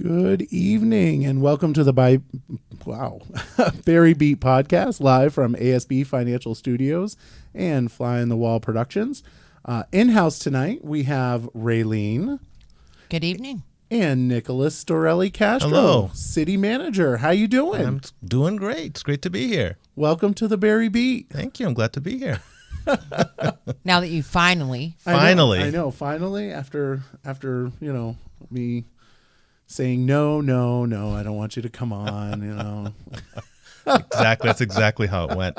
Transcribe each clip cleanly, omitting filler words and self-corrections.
Good evening and welcome to the Barre Beat podcast live from ASB Financial Studios and Fly on the Wall Productions. In-house tonight we have Raylene. Good evening. And Nicolas Storellicastro, Hello. City Manager. How you doing? I'm doing great. It's great to be here. Welcome to the Barre Beat. Thank you. I'm glad to be here. Now that you finally. I know. Finally, after me saying no, I don't want you to come on. Exactly. That's exactly how it went.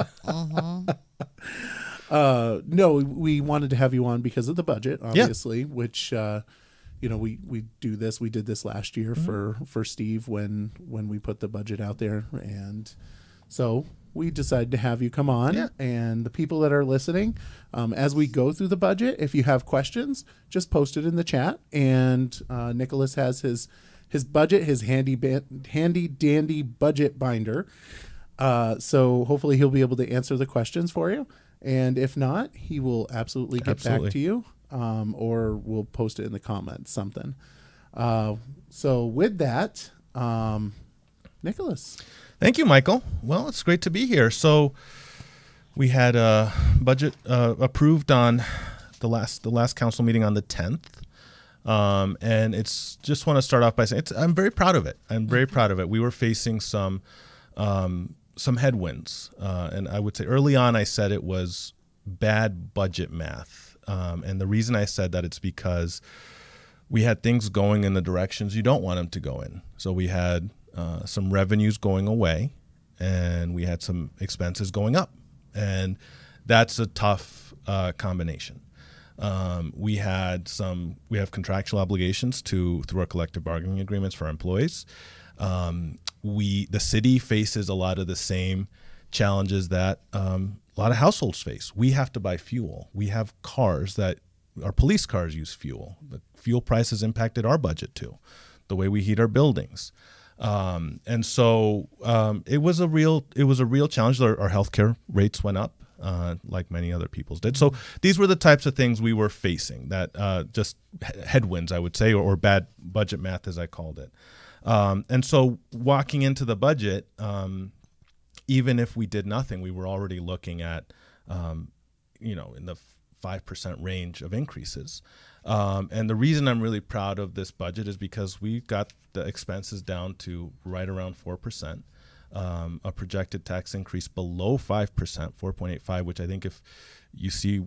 No, we wanted to have you on because of the budget, obviously, which we do this. We did this last year for Steve when we put the budget out there, and so we decided to have you come on. Yeah. And the people that are listening, as we go through the budget, if you have questions, just post it in the chat. And Nicolas has his budget, his handy dandy budget binder. So hopefully he'll be able to answer the questions for you. And if not, he will absolutely get back to you, or we'll post it in the comments, something. So with that, Nicolas. Thank you, Michael. Well, it's great to be here. So we had a budget approved on the last council meeting on the 10th. And it's just want to start off by saying I'm very proud of it. I'm very proud of it. We were facing some headwinds. And I would say early on, I said it was bad budget math. And the reason I said that it's because we had things going in the directions you don't want them to go in. So we had some revenues going away and we had some expenses going up. And that's a tough combination. We have contractual obligations through our collective bargaining agreements for our employees. The city faces a lot of the same challenges that a lot of households face. We have to buy fuel. We have cars that our police cars use fuel. The fuel prices impacted our budget too, the way we heat our buildings. And so it was a real challenge. Our healthcare rates went up. Like many other people's did. So these were the types of things we were facing, that just headwinds, I would say, or bad budget math, as I called it. And so walking into the budget, even if we did nothing, we were already looking at, in the 5% range of increases. And the reason I'm really proud of this budget is because we got the expenses down to right around 4%. A projected tax increase below 5%, 4.85, which I think if you see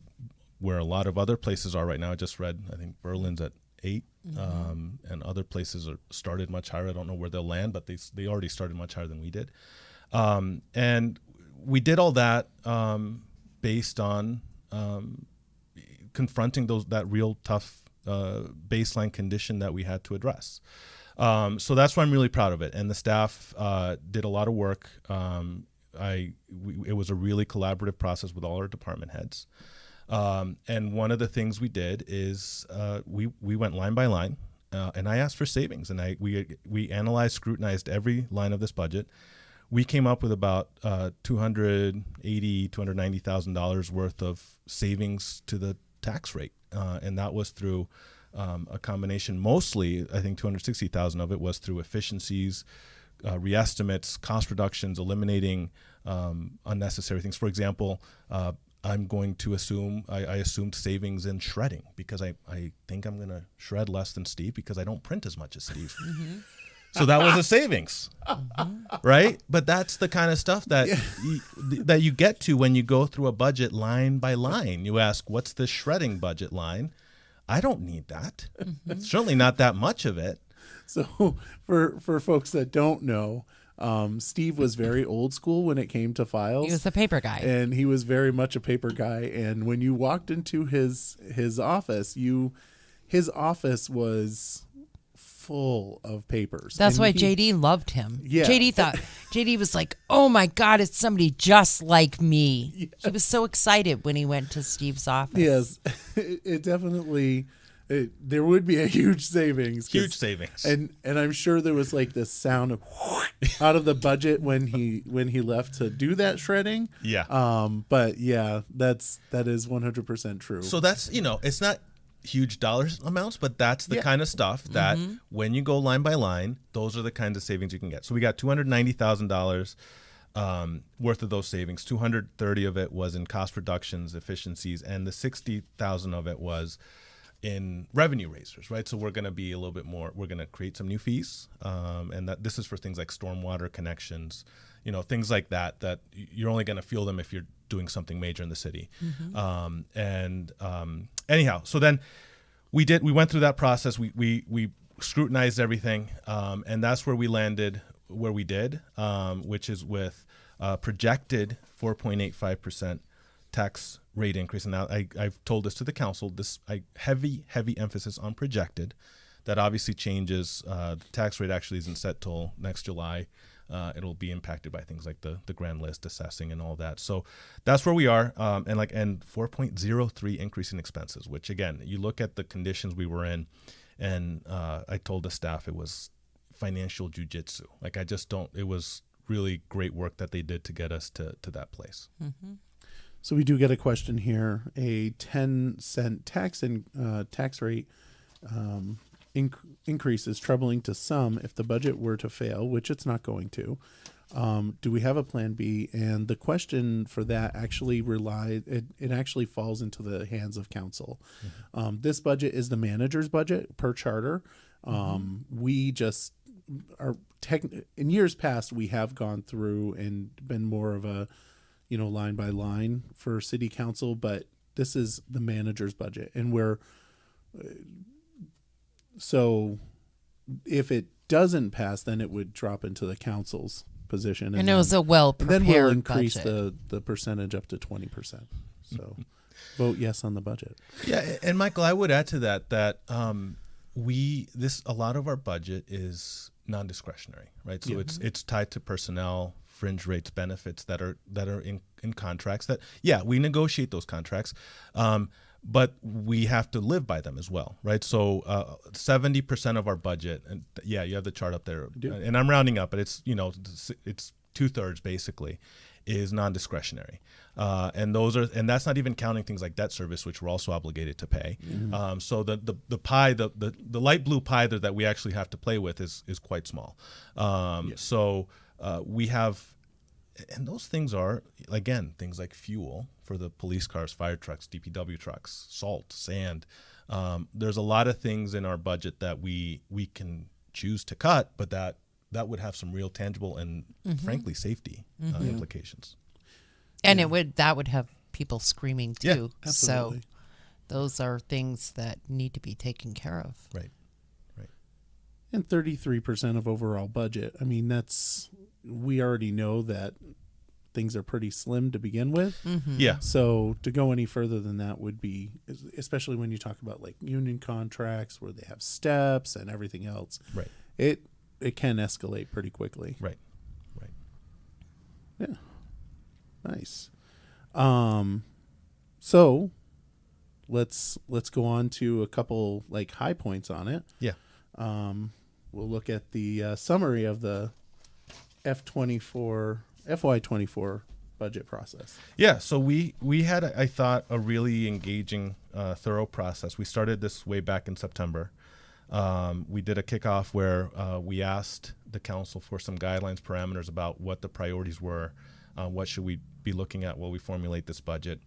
where a lot of other places are right now, I just read, I think Berlin's at 8, and other places started much higher. I don't know where they'll land, but they already started much higher than we did. And we did all that based on confronting that real tough baseline condition that we had to address. So that's why I'm really proud of it. And the staff did a lot of work. It was a really collaborative process with all our department heads. And one of the things we did is we went line by line, and I asked for savings. And we analyzed, scrutinized every line of this budget. We came up with about $290,000 worth of savings to the tax rate, and that was through a combination. Mostly, I think 260,000 of it was through efficiencies, reestimates, cost reductions, eliminating unnecessary things. For example, I'm going to assume I assumed savings in shredding because I think I'm going to shred less than Steve because I don't print as much as Steve. So that was a savings, right? But that's the kind of stuff that you get to when you go through a budget line by line. You ask, what's the shredding budget line? I don't need that. Certainly not that much of it. So for folks that don't know, Steve was very old school when it came to files. He was a paper guy. And he was very much a paper guy. And when you walked into his office, his office was full of papers. That's why JD loved him. Yeah. JD was like, oh my God, it's somebody just like me. Yes. He was so excited when he went to Steve's office. Yes, it definitely, there would be a huge savings. Huge savings. And I'm sure there was like this sound of out of the budget when he left to do that shredding. Yeah. But yeah, that is 100% true. So that's, it's not huge dollar amounts, but that's the kind of stuff that when you go line by line, those are the kinds of savings you can get. So we got $290,000 worth of those savings. 230 of it was in cost reductions, efficiencies, and the 60,000 of it was in revenue raisers, right? So we're going to be a little bit more, we're going to create some new fees. And that this is for things like stormwater connections, things like that, that you're only going to feel them if you're doing something major in the city. Anyhow, so then we went through that process. We scrutinized everything. And that's where we landed where we did, which is with projected 4.85% tax rate increase. And now I've told this to the council, heavy emphasis on projected. That obviously changes. The tax rate actually isn't set till next July. It'll be impacted by things like the grand list assessing and all that. So that's where we are. And 4.03 increase in expenses, which again, you look at the conditions we were in, and I told the staff it was financial jujitsu. It was really great work that they did to get us to that place. So we do get a question here. A 10-cent tax rate increase is troubling to some if the budget were to fail, which it's not going to. Do we have a plan B? And the question for that actually it actually falls into the hands of council. This budget is the manager's budget per charter. We just are in years past, we have gone through and been more of a, line by line for city council, but this is the manager's budget. And so if it doesn't pass, then it would drop into the council's position. And it was a well-prepared then we'll increase budget. the percentage up to 20%. So vote yes on the budget. Yeah. And Michael, I would add to that a lot of our budget is non-discretionary, right? So it's tied to personnel, fringe rates, benefits that are in contracts that, we negotiate those contracts. But we have to live by them as well, right? So 70% of our budget, and you have the chart up there, and I'm rounding up, but it's 2/3 basically, is non-discretionary, and that's not even counting things like debt service, which we're also obligated to pay. So the pie, the light blue pie that we actually have to play with is quite small. So we have. And those things are, again, things like fuel for the police cars, fire trucks, DPW trucks, salt, sand. There's a lot of things in our budget that we can choose to cut, but that would have some real tangible and, frankly, safety implications. And that would have people screaming too. Yeah, absolutely. So those are things that need to be taken care of. Right. And 33% of overall budget. I mean, we already know that things are pretty slim to begin with. Yeah. So to go any further than that would be, especially when you talk about like union contracts where they have steps and everything else. Right. It can escalate pretty quickly. Right. Yeah. Nice. So let's go on to a couple like high points on it. Yeah. We'll look at the summary of the FY24 budget process. Yeah, so we had, I thought, a really engaging, thorough process. We started this way back in September. We did a kickoff where we asked the council for some guidelines, parameters about what the priorities were, what should we be looking at while we formulate this budget.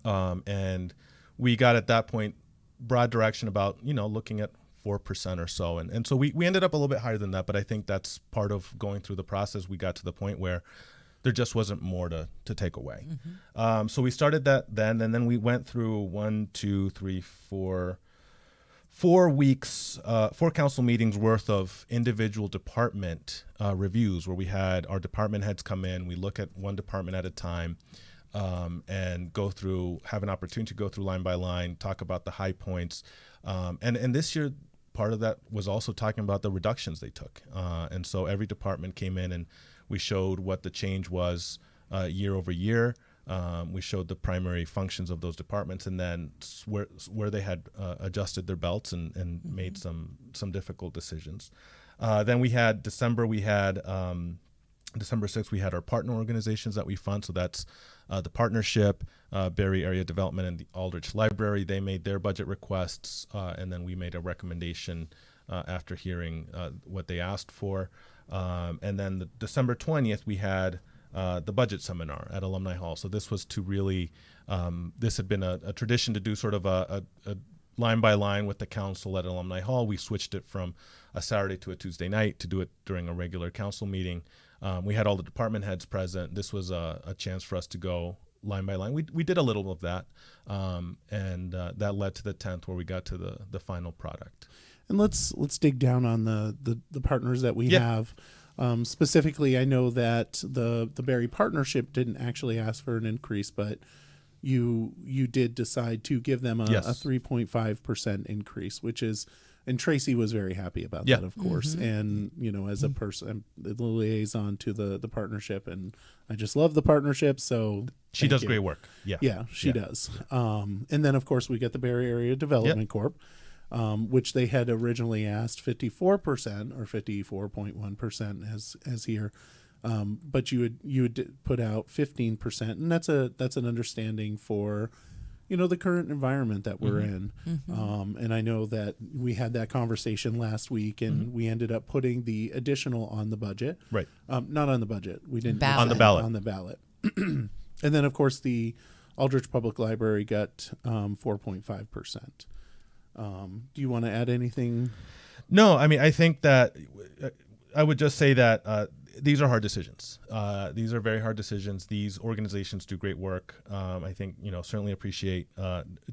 And we got at that point broad direction about, looking at 4% or so. And so we ended up a little bit higher than that, but I think that's part of going through the process. We got to the point where there just wasn't more to take away. So we started that then, and then we went through 4 weeks, 4 council meetings worth of individual department reviews where we had our department heads come in. We look at one department at a time and have an opportunity to go through line by line, talk about the high points. And this year, part of that was also talking about the reductions they took. And so every department came in and we showed what the change was year over year. We showed the primary functions of those departments and then where they had adjusted their belts and made some difficult decisions. Then we had December, we had December 6th, we had our partner organizations that we fund. So that's the partnership, Barre Area Development, and the Aldrich Library. They made their budget requests, and then we made a recommendation after hearing what they asked for. And then the December 20th, we had the budget seminar at Alumni Hall. So this was to really, this had been a tradition to do sort of a line by line with the council at Alumni Hall. We switched it from a Saturday to a Tuesday night to do it during a regular council meeting. We had all the department heads present. This was a chance for us to go line by line. We did a little of that, and that led to the 10th where we got to the final product. And let's dig down on the partners that we have. Specifically, I know that the Barre partnership didn't actually ask for an increase, but you did decide to give them a 3.5% increase, which is, and Tracy was very happy about that, of course. And, as a person, the liaison to the partnership, and I just love the partnership. So she does great work. Yeah, she does. And then, of course, we get the Barre Area Development Corp, which they had originally asked 54% or 54.1% as here. But you would put out 15%, and that's an understanding for, the current environment that we're in. And I know that we had that conversation last week, and we ended up putting the additional on the budget. Right. Not on the budget. We didn't on the ballot. On the ballot. And then, of course, the Aldrich Public Library got 4.5%. Do you want to add anything? No, I mean, I think that I would just say that these are hard decisions. These are very hard decisions. These organizations do great work. I think, certainly appreciate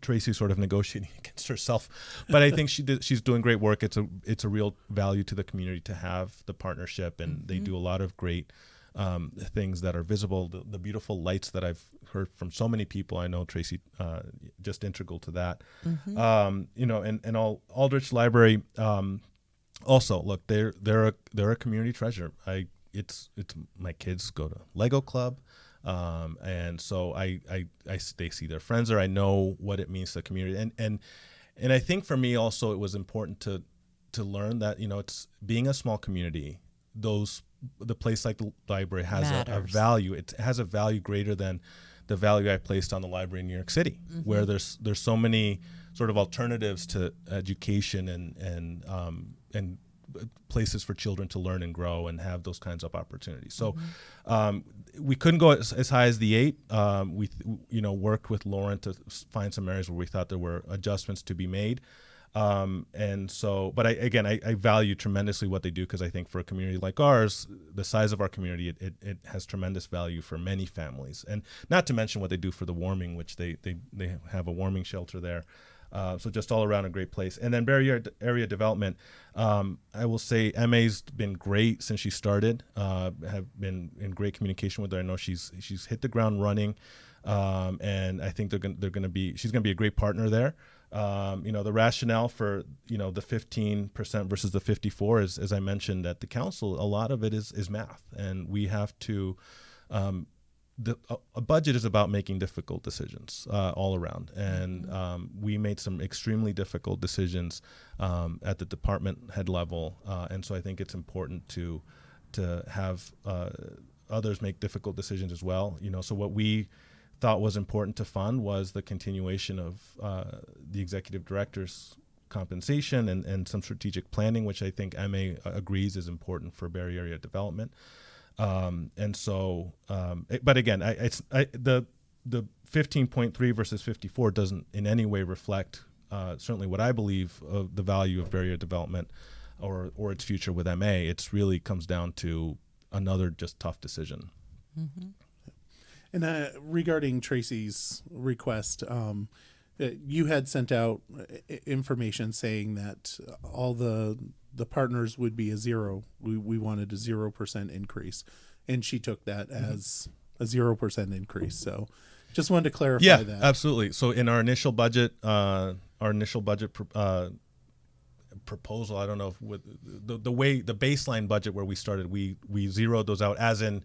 Tracy sort of negotiating against herself, but I think she's doing great work. It's a real value to the community to have the partnership, and they do a lot of great things that are visible. The beautiful lights that I've heard from so many people. I know Tracy, just integral to that. And Aldrich Library. Also, look, they're a community treasure. It's my kids go to Lego Club, and so they see their friends there. I know what it means to the community, and I think for me also it was important to learn that it's being a small community. The place like the library has a value. It has a value greater than the value I placed on the library in New York City, where there's so many sort of alternatives to education and places for children to learn and grow and have those kinds of opportunities. So we couldn't go as high as the 8. We worked with Lauren to find some areas where we thought there were adjustments to be made. But I value tremendously what they do, because I think for a community like ours, the size of our community, it has tremendous value for many families, and not to mention what they do for the warming, which they have a warming shelter there. So just all around a great place. And then Barre Area Development, I will say MA's been great since she started. Have been in great communication with her. I know she's hit the ground running, and I think she's gonna be a great partner there. The rationale for the 15% versus the 54 is, as I mentioned at the council, a lot of it is math, and we have to. A budget is about making difficult decisions all around, and we made some extremely difficult decisions at the department head level, and so I think it's important to have others make difficult decisions as well. So what we thought was important to fund was the continuation of the executive director's compensation and some strategic planning, which I think MA agrees is important for Barre Area Development. But again, the 15.3 versus 54 doesn't in any way reflect certainly what I believe of the value of Barre Area Development or its future with MA. It's really comes down to another just tough decision. And regarding Tracy's request, you had sent out information saying that all the partners would be a zero. We wanted a 0% increase, and she took that as a 0% increase. So just wanted to clarify that. Yeah, absolutely. So in our initial budget, proposal, I don't know if with the baseline budget where we started, we zeroed those out as in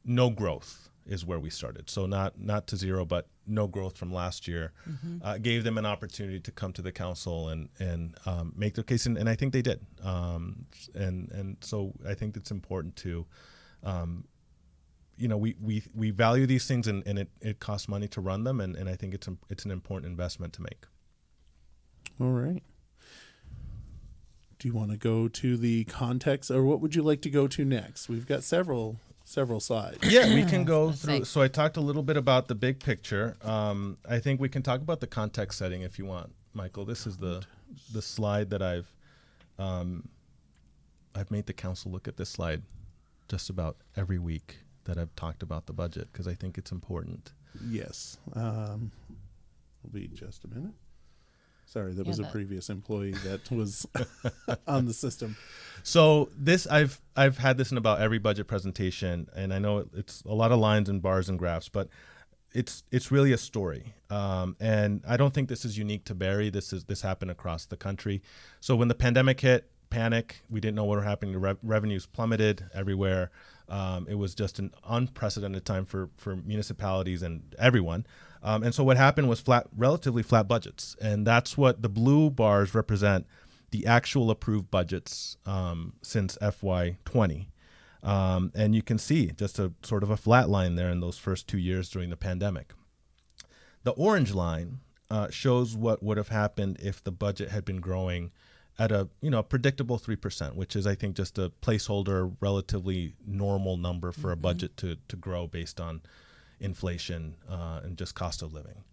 no growth is where we started. So not to zero, but no growth from last year. Gave them an opportunity to come to the council and make their case, and I think they did. And so I think it's important to we value these things, and it costs money to run them, and I think it's an important investment to make. All right. Do you want to go to the context, or what would you like to go to next? We've got several slides. Yeah, we can go say. through. So I talked a little bit about the big picture. I think we can talk about the context setting if you want, Michael. This is the slide that I've made the council look at this slide just about every week that I've talked about the budget, because I think it's important. Yes. Will be just a minute. Sorry, that was a previous employee that was on the system. So this, I've had this in about every budget presentation, and I know it's a lot of lines and bars and graphs, but it's really a story. And I don't think this is unique to Barre. This happened across the country. So when the pandemic hit, panic, we didn't know what were happening. The revenues plummeted everywhere. It was just an unprecedented time for municipalities and everyone. And so what happened was relatively flat budgets. And that's what the blue bars represent, the actual approved budgets since FY20. And you can see just a sort of a flat line there in those first 2 years during the pandemic. The orange line shows what would have happened if the budget had been growing at a predictable 3%, which is, I think, just a placeholder, relatively normal number for a budget to grow based on inflation and just cost of living.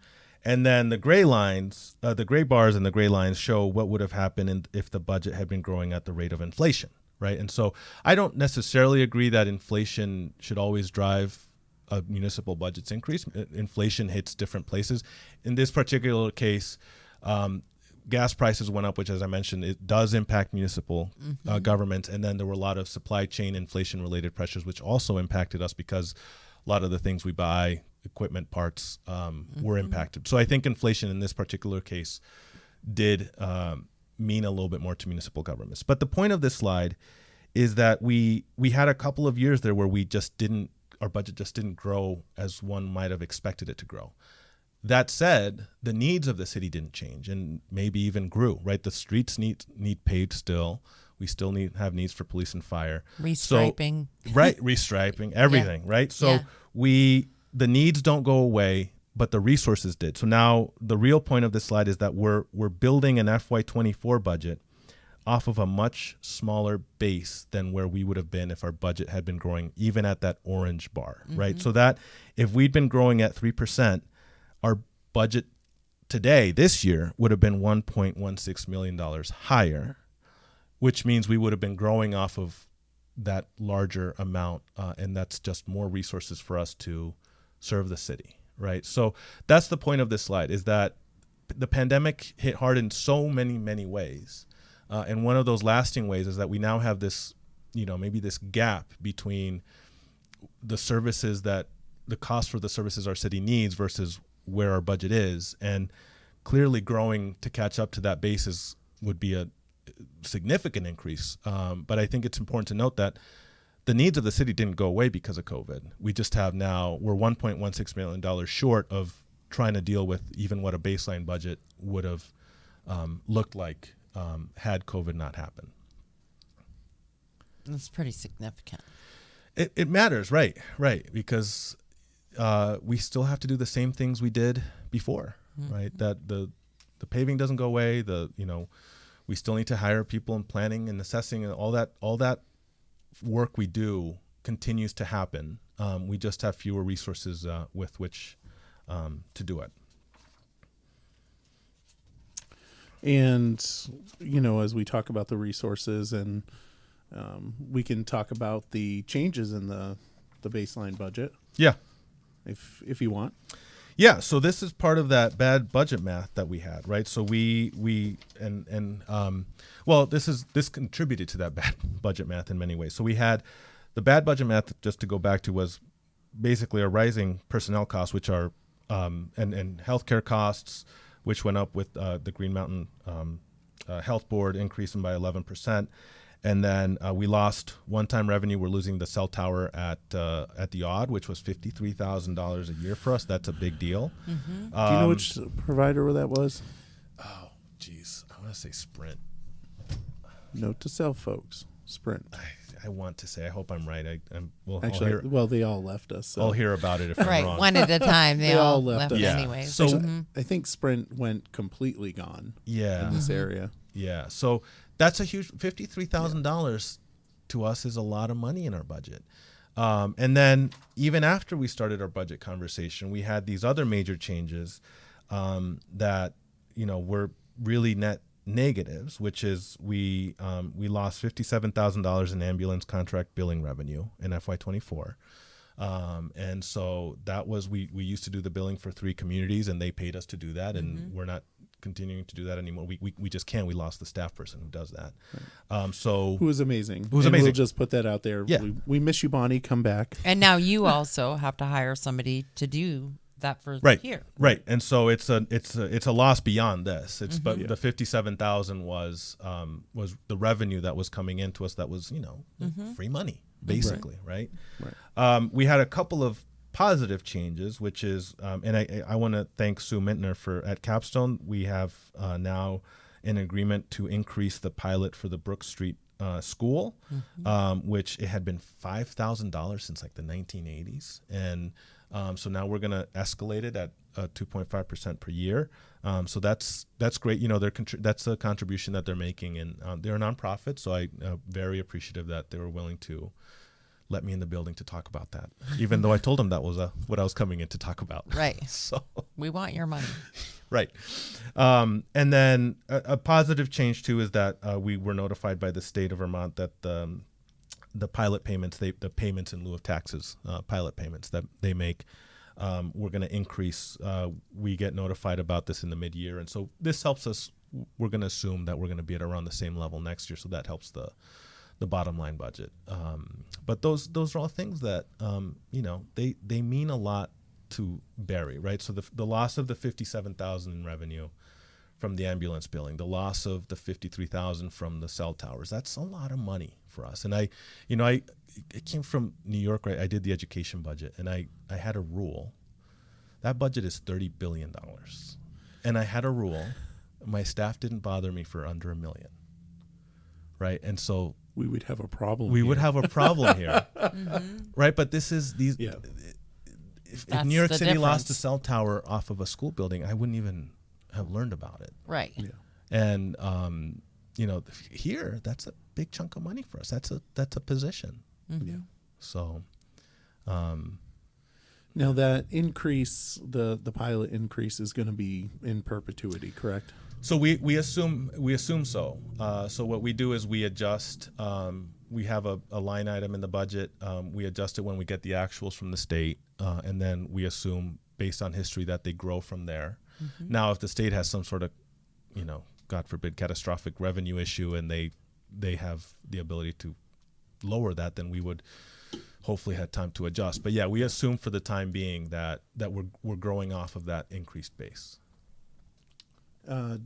And then the gray lines, the gray bars and the gray lines show what would have happened if the budget had been growing at the rate of inflation, right? And so I don't necessarily agree that inflation should always drive a municipal budget's increase. Inflation hits different places. In this particular case, gas prices went up, which, as I mentioned, it does impact municipal governments. And then there were a lot of supply chain inflation-related pressures, which also impacted us because a lot of the things we buy, equipment, parts, were impacted. So I think inflation in this particular case did mean a little bit more to municipal governments. But the point of this slide is that we had a couple of years there where our budget just didn't grow as one might have expected it to grow. That said, the needs of the city didn't change and maybe even grew, right? The streets need paved still. We still have needs for police and fire. Restriping. So, right, restriping, everything, right? So the needs don't go away, but the resources did. So now the real point of this slide is that we're building an FY24 budget off of a much smaller base than where we would have been if our budget had been growing even at that orange bar, right? So that if we'd been growing at 3%, our budget today, this year, would have been $1.16 million higher, which means we would have been growing off of that larger amount, and that's just more resources for us to serve the city, right? So that's the point of this slide, is that the pandemic hit hard in so many, many ways. And one of those lasting ways is that we now have this, maybe this gap between the services the cost for the services our city needs versus where our budget is. And clearly growing to catch up to that basis would be a significant increase. But I think it's important to note that the needs of the city didn't go away because of COVID. We just have now, we're $1.16 million short of trying to deal with even what a baseline budget would have looked like had COVID not happened. That's pretty significant. It matters, right, because we still have to do the same things we did before, right? That the paving doesn't go away. We still need to hire people in planning and assessing, and all that work we do continues to happen. We just have fewer resources with which to do it. And, as we talk about the resources, and we can talk about the changes in the baseline budget. Yeah. If you want. Yeah, so this is part of that bad budget math that we had, right? So this contributed to that bad budget math in many ways. So we had the bad budget math, just to go back to, was basically our rising personnel costs, which are and healthcare costs, which went up with the Green Mountain Health Board increasing by 11%. And then we lost one-time revenue. We're losing the cell tower at the Odd, which was $53,000 a year for us. That's a big deal. Do you know which provider that was? Oh, geez. I want to say Sprint. Note to self, folks. Sprint. I want to say. I hope I'm right. I'll Actually, hear, well, they all left us. So. I'll hear about it if I'm Right, wrong. one at a time. They all left us. Yeah. anyways. So- Actually, I think Sprint went completely gone Yeah. in this area. Yeah. So that's a huge $53,000 to us is a lot of money in our budget. And then even after we started our budget conversation, we had these other major changes that, were really net negatives, which is we lost $57,000 in ambulance contract billing revenue in FY24. And so that was, we used to do the billing for 3 communities and they paid us to do that. And we're not continuing to do that anymore. We just can't. We lost the staff person who does that. Who was amazing. Who was And amazing. We'll just put that out there. Yeah. We miss you, Bonnie. Come back. And now you also have to hire somebody to do that for here. Right. And so it's a loss beyond this. But the 57,000 was the revenue that was coming into us that was, free money, basically, right? We had a couple of positive changes, which is, and I want to thank Sue Mintner at Capstone. We have now an agreement to increase the pilot for the Brook Street school, which it had been $5,000 since like the 1980s. And so now we're going to escalate it at 2.5% per year. So that's great. That's a contribution that they're making, and they're a nonprofit. So I'm very appreciative that they were willing to let me in the building to talk about that, even though I told them that was what I was coming in to talk about. Right. So we want your money. Right. And then a positive change too is that we were notified by the state of Vermont that the pilot payments, the payments in lieu of taxes, pilot payments that they make, we're going to increase. We get notified about this in the mid-year, and so this helps us. We're going to assume that we're going to be at around the same level next year, so that helps the bottom line budget. But those are all things that they mean a lot to Barre, right? So the loss of the 57,000 in revenue from the ambulance billing, the loss of the 53,000 from the cell towers, that's a lot of money for us. And I came from New York, right? I did the education budget, and I had a rule. That budget is $30 billion. And I had a rule. My staff didn't bother me for under $1 million. Right. And so we would have a problem. We would have a problem here. Right. But this is these. Yeah. If New York City lost a cell tower off of a school building, I wouldn't even have learned about it. Right. Yeah. And, here, that's a big chunk of money for us. That's a position. Yeah. So. Now that increase, the pilot increase is going to be in perpetuity, correct? So we assume so. So what we do is we adjust. We have a line item in the budget. We adjust it when we get the actuals from the state, and then we assume based on history that they grow from there. Now, if the state has some sort of, God forbid, catastrophic revenue issue, and they have the ability to lower that, then we would hopefully have time to adjust. But yeah, we assume for the time being that we're growing off of that increased base.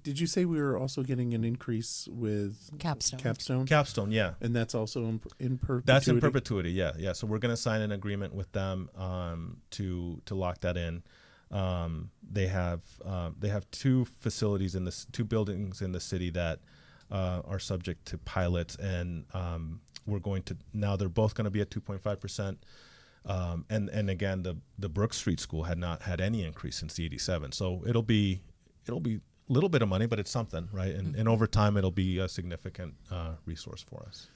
Did you say we were also getting an increase with Capstone? Capstone, yeah. And that's also in perpetuity? That's in perpetuity, yeah. So we're going to sign an agreement with them to lock that in. They have 2 facilities in this, 2 buildings in the city that are subject to pilots, and we're going to, now they're both going to be at 2.5%. And again, the Brook Street School had not had any increase since the 87. So it'll be a little bit of money, but it's something, right? And over time, it'll be a significant resource for us.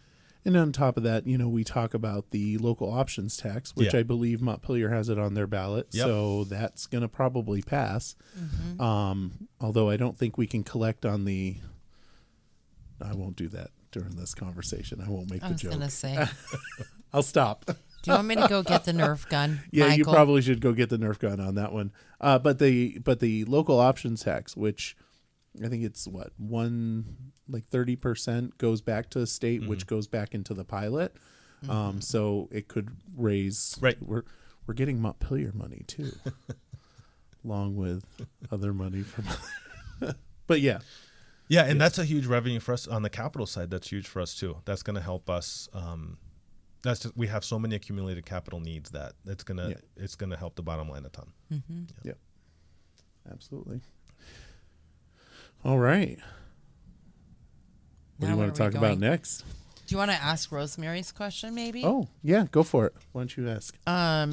And on top of that, we talk about the local options tax, which I believe Montpelier has it on their ballot. Yep. So that's going to probably pass. Although I don't think we can collect on the... I won't do that during this conversation. I won't make the joke. I was going to say. I'll stop. Do you want me to go get the Nerf gun, Yeah, Michael? you probably should go get the Nerf gun on that one. But the local options tax, which I think it's 30% goes back to the state, which goes back into the pilot. So it could raise. Right. We're getting Montpelier money too, along with other money from. But yeah. Yeah, and that's a huge revenue for us on the capital side. That's huge for us too. That's going to help us. We have so many accumulated capital needs that it's gonna help the bottom line a ton. Yeah, absolutely. All right. What do you want to talk about next? Do you want to ask Rosemary's question, maybe? Oh, yeah, go for it. Why don't you ask?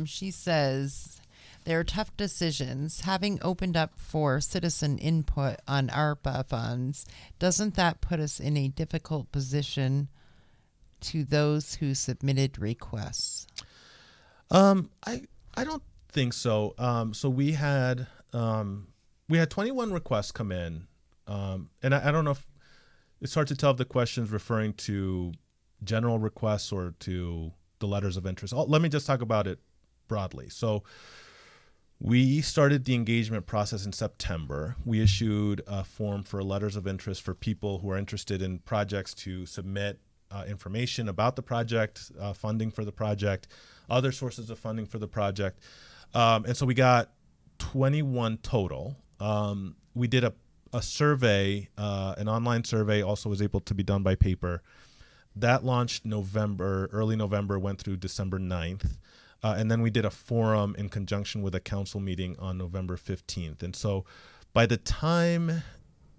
She says, there are tough decisions. Having opened up for citizen input on ARPA funds, doesn't that put us in a difficult position to those who submitted requests? I don't think so. So we had 21 requests come in, and I don't know if it's hard to tell if the question's referring to general requests or to the letters of interest. Let me just talk about it broadly. So we started the engagement process in September. We issued a form for letters of interest for people who are interested in projects to submit information about the project, funding for the project, other sources of funding for the project. And so we got 21 total. We did a survey, an online survey, also was able to be done by paper. That launched early November, went through December 9th. And then we did a forum in conjunction with a council meeting on November 15th. And so by the time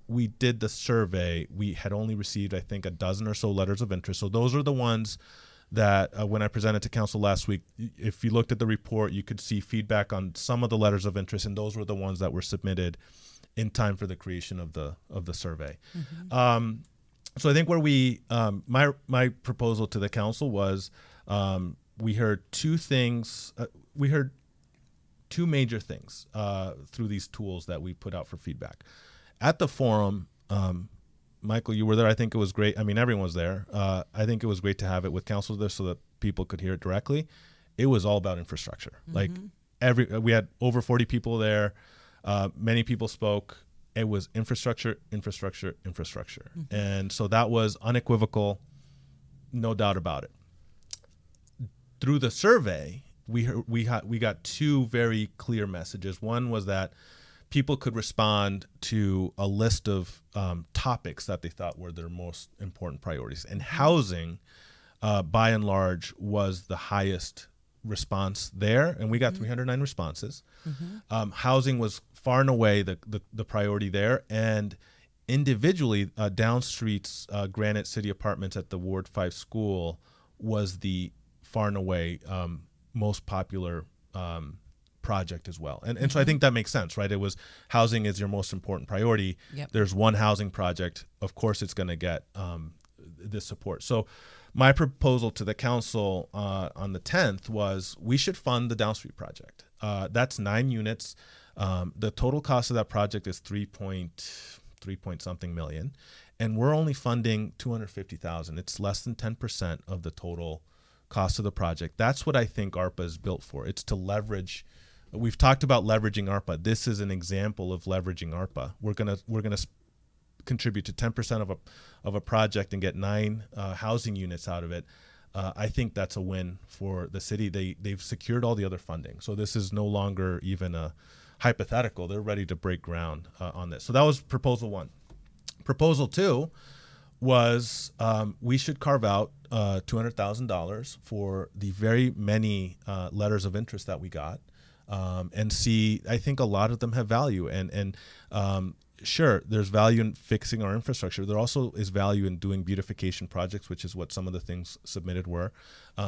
we did the survey, we had only received, I think, a dozen or so letters of interest. So those are the ones that when I presented to council last week, if you looked at the report, you could see feedback on some of the letters of interest, and those were the ones that were submitted in time for the creation of the survey. Mm-hmm. So I think where my proposal to the council was, we heard two things. We heard two major things through these tools that we put out for feedback. At the forum, Michael, you were there. I think it was great. I mean, everyone was there. I think it was great to have it with council there so that people could hear it directly. It was all about infrastructure. Mm-hmm. Like we had over 40 people there. Many people spoke. It was infrastructure. Mm-hmm. And so that was unequivocal, no doubt about it. Through the survey, we got two very clear messages. One was that people could respond to a list of topics that they thought were their most important priorities. And housing, by and large, was the highest response there. And we got 309 responses. Mm-hmm. Housing was far and away the priority there. And individually, Downstreet's Granite City Apartments at the Ward 5 school was the far and away most popular project as well. And so I think that makes sense, right? It was housing is your most important priority. Yep. There's one housing project. Of course, it's going to get this support. So my proposal to the council on the 10th was we should fund the Downstreet project. That's 9 units. The total cost of that project is 3 point something million. And we're only funding $250,000. It's less than 10% of the total cost of the project. That's what I think ARPA is built for. It's to leverage. We've talked about leveraging ARPA. This is an example of leveraging ARPA. We're gonna contribute to 10% of a project and get 9 housing units out of it. I think that's a win for the city. They've secured all the other funding, so this is no longer even a hypothetical. They're ready to break ground on this. So that was proposal 1. Proposal 2 was we should carve out $200,000 for the very many letters of interest that we got. And see, I think a lot of them have value, and sure, there's value in fixing our infrastructure. There also is value in doing beautification projects, which is what some of the things submitted were.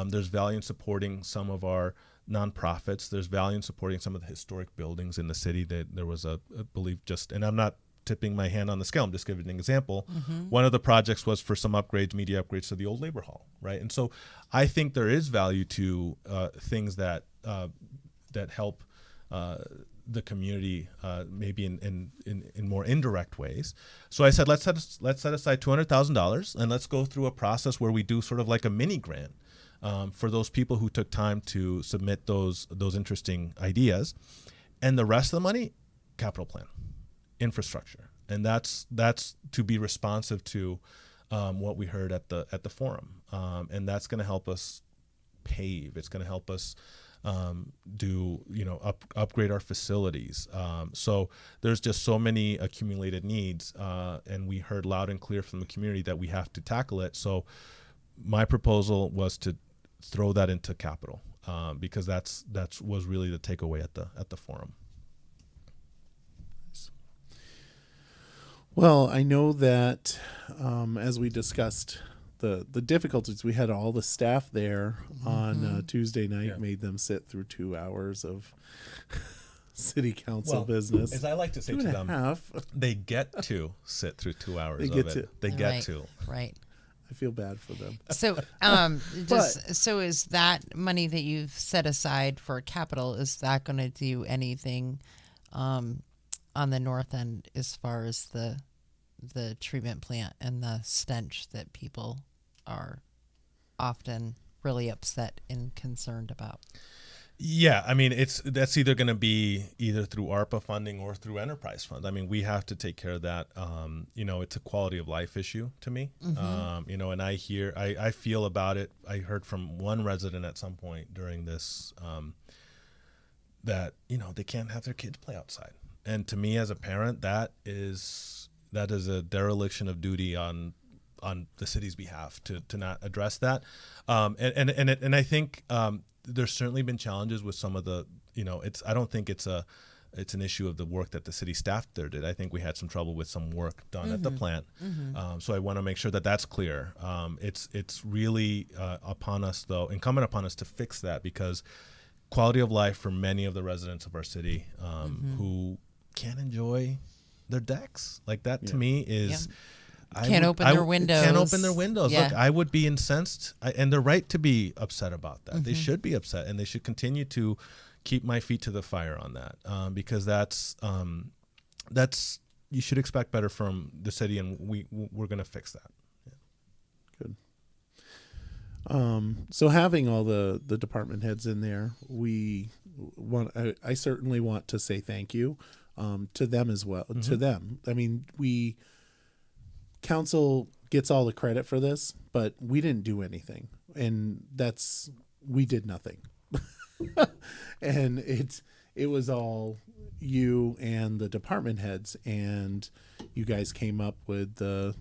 There's value in supporting some of our nonprofits. There's value in supporting some of the historic buildings in the city. That there was I believe and I'm not tipping my hand on the scale, I'm just giving an example. Mm-hmm. One of the projects was for some upgrades, media upgrades to the old labor hall, right? And so I think there is value to things that help the community, maybe in more indirect ways. So I said, let's set aside $200,000 and let's go through a process where we do sort of like a mini grant for those people who took time to submit those interesting ideas, and the rest of the money, capital plan, infrastructure, and that's to be responsive to what we heard at the forum, and that's going to help us pave. It's going to help us upgrade our facilities. So there's just so many accumulated needs, and we heard loud and clear from the community that we have to tackle it. So my proposal was to throw that into capital, because that was really the takeaway at the forum. Well, I know that as we discussed the difficulties we had. All the staff there on Tuesday night made them sit through 2 hours of city council business. As I like to say to them, they get to sit through 2 hours They of get it. to. They get to. Right. I feel bad for them. So, so is that money that you've set aside for capital, is that going to do anything on the north end as far as the treatment plant and the stench that people are often really upset and concerned about? Yeah, I mean, that's either going to be either through ARPA funding or through enterprise funds. I mean, we have to take care of that. It's a quality of life issue to me. And I feel about it. I heard from one resident at some point during this that they can't have their kids play outside. And to me, as a parent, that is a dereliction of duty on the city's behalf to not address that. And I think. There's certainly been challenges with some of the, I don't think it's an issue of the work that the city staff there did. I think we had some trouble with some work done at the plant. So I want to make sure that that's clear. It's really incumbent upon us to fix that, because quality of life for many of the residents of our city who can't enjoy their decks, like that to me is... Can't open their windows. Yeah. Look, I would be incensed, and they're right to be upset about that. They should be upset, and they should continue to keep my feet to the fire on that, because that's you should expect better from the city, and we're going to fix that. Yeah. Good. So having all the department heads in there, I certainly want to say thank you to them as well. To them, I mean, Council gets all the credit for this, but we didn't do anything, and we did nothing. And it was all you and the department heads, and you guys came up with the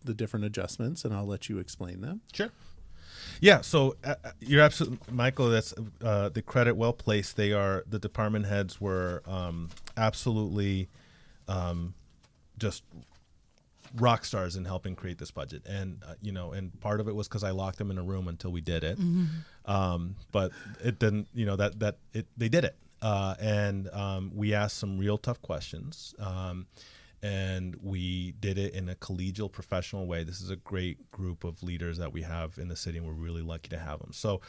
different adjustments, and I'll let you explain them. Sure. Yeah, so you're absolutely, Michael, that's the credit well placed. The department heads were absolutely just rock stars in helping create this budget, and and part of it was because I locked them in a room until we did it. But it didn't, they did it, and we asked some real tough questions, and we did it in a collegial, professional way. This is a great group of leaders that we have in the city, and we're really lucky to have them. So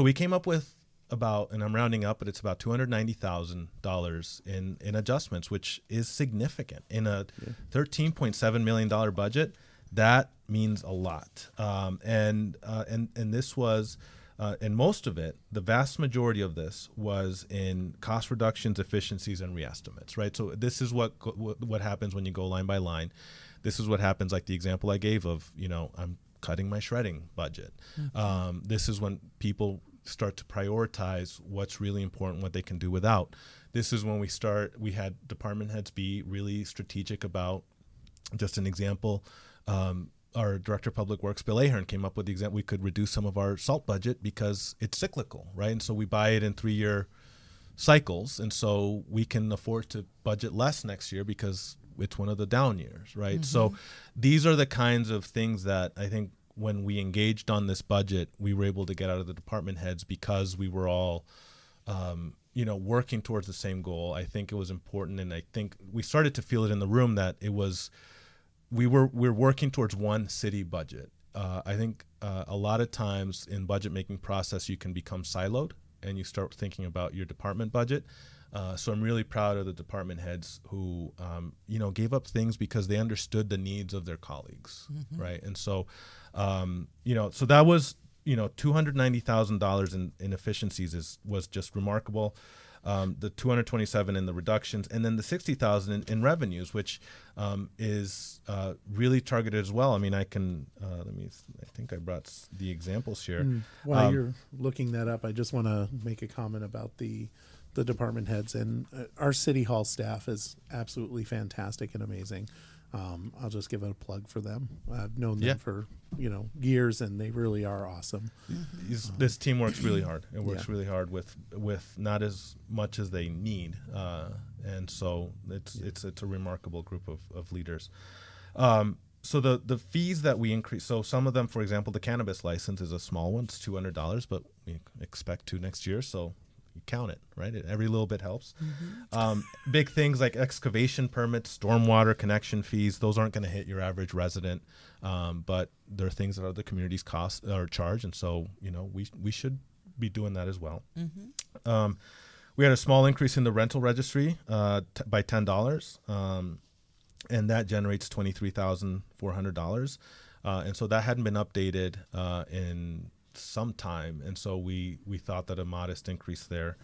we came up with about, and I'm rounding up, but it's about $290,000 in adjustments, which is significant in a $13.7 million budget. That means a lot. And this was, and most of it, the vast majority of this was in cost reductions, efficiencies, and reestimates, right? So this is what happens when you go line by line. This is what happens, like the example I gave of, I'm cutting my shredding budget. This is when people start to prioritize what's really important, what they can do without. This is when we had department heads be really strategic about, just an example, our Director of Public Works, Bill Ahern, came up with the example we could reduce some of our salt budget because it's cyclical, right? And so we buy it in 3-year cycles, and so we can afford to budget less next year because it's one of the down years, right? So these are the kinds of things that I think when we engaged on this budget, we were able to get out of the department heads because we were all, working towards the same goal. I think it was important, and I think we started to feel it in the room that we're working towards one city budget. I think a lot of times in budget making process, you can become siloed, and you start thinking about your department budget. So I'm really proud of the department heads who, gave up things because they understood the needs of their colleagues, right? And so, so that was, $290,000 in efficiencies was just remarkable. The 227 in the reductions, and then the 60,000 in revenues, which is really targeted as well. I mean, I can I think I brought the examples here. While you're looking that up, I just want to make a comment about the department heads, and our city hall staff is absolutely fantastic and amazing. I'll just give it a plug for them. I've known them for years, and they really are awesome. This team works really hard. It works really hard with not as much as they need, and so it's a remarkable group of leaders. So the fees that we increase, so some of them, for example, the cannabis license is a small one. It's $200, but we expect to next year. So you count it, right? Every little bit helps. Big things like excavation permits, stormwater connection fees, those aren't going to hit your average resident. But there are things that other communities cost or charge. And so, we should be doing that as well. We had a small increase in the rental registry by $10. And that generates $23,400. And so that hadn't been updated in some time. And so we thought that a modest increase there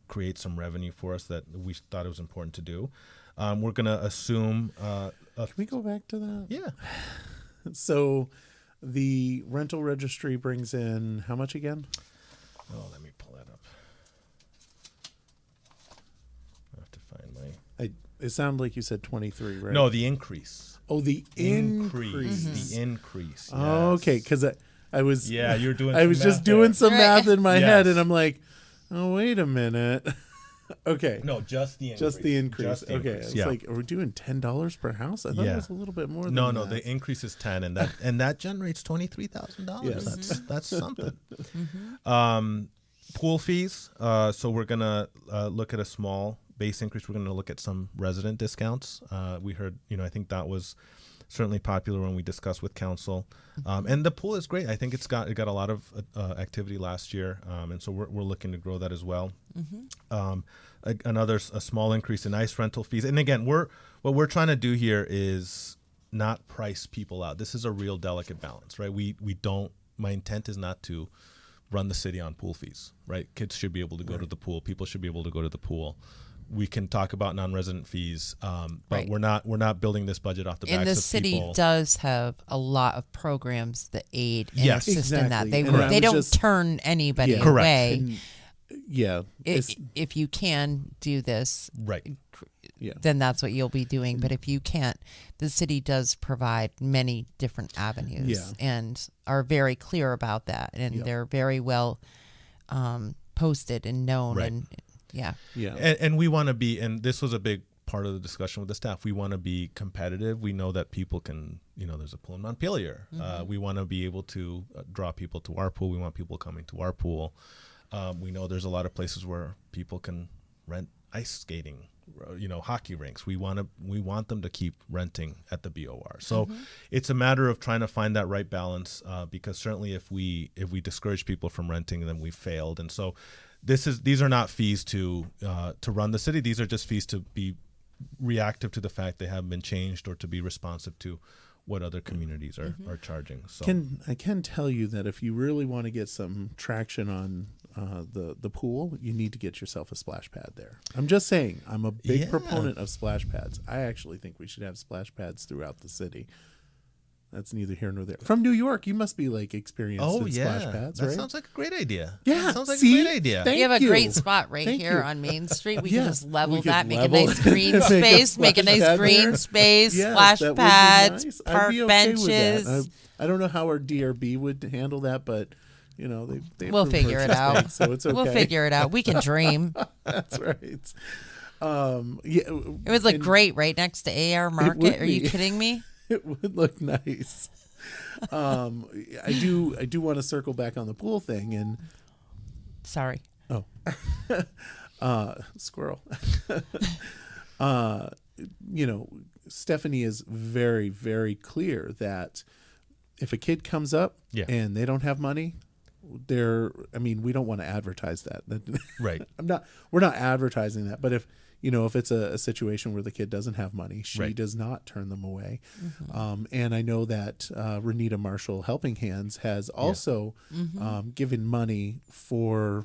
creates some revenue for us that we thought it was important to do. We're going to assume... Can we go back to that? Yeah. So the rental registry brings in how much again? Oh, let me pull that up. I have to find my... It sounded like you said 23, right? No, the increase. Oh, the increase. The increase. Yes. Oh, okay, because I was... Yeah, you're doing I was some just math doing there. some math in my Yes. head, and I'm like, oh, wait a minute. Okay. No, just the increase. Just the increase. Just the Okay. increase, It's yeah. like, are we doing $10 per house? I thought it was a little bit more than No, that. the increase is 10, and that generates $23,000. Yes. That's something. Pool fees. So we're gonna look at a small base increase. We're gonna look at some resident discounts. We heard, I think that was certainly popular when we discussed with council. And the pool is great. I think it got a lot of activity last year, and so we're looking to grow that as well. A small increase in ice rental fees. And again, what we're trying to do here is not price people out. This is a real delicate balance, right? We don't. My intent is not to run the city on pool fees, right? Kids should be able to go to the pool. People should be able to go to the pool. We can talk about non-resident fees, but Right. we're not building this budget off the backs And the of city people. does have a lot of programs that aid and Yes. assist in that. Exactly. They And I they was don't just- turn anybody Yeah. Correct. away. And, yeah. It's, If you can do this, Right. yeah. then that's what you'll be doing. But if you can't, the city does provide many different avenues Yeah. and are very clear about that. And Yep. they're very well posted and known. Right. And yeah. Yeah. And we want to be, and this was a big part of the discussion with the staff. We want to be competitive. We know that people can, there's a pool in Montpelier. We want to be able to draw people to our pool. We want people coming to our pool. We know there's a lot of places where people can rent ice skating, hockey rinks. We want them to keep renting at the BOR. So it's a matter of trying to find that right balance, because certainly if we discourage people from renting, then we've failed. And so these are not fees to run the city. These are just fees to be reactive to the fact they haven't been changed or to be responsive to what other communities are charging. So I can tell you that if you really want to get some traction on the pool, you need to get yourself a splash pad there. I'm just saying, I'm a big Yeah. proponent of splash pads. I actually think we should have splash pads throughout the city. That's neither here nor there. From New York, you must be experienced in splash pads, that right? sounds like a great idea. Yeah, that sounds like see? a great idea. Thank We have a you. great spot right Thank here you. on Main Street. We Yeah, can just level we could that, make a level nice it. green Make a space, make a splash nice pad green there. space, Yes, splash that would be pads, nice. I'd park be okay with that. benches. I don't know how our DRB would handle that, but they We'll approve figure it purchase out. banks, so it's okay. We'll figure it out. We can dream. That's right. It would look and great right next to AR would Market. Are you be. kidding me? It would look nice. I do want to circle back on the pool thing and Sorry. squirrel. Stephanie is very, very clear that if a kid comes up Yeah. and they don't have money, we don't want to advertise that. Right. We're not advertising that, but if it's a situation where the kid doesn't have money, she Right. does not turn them away. And I know that Renita Marshall Helping Hands has also given money for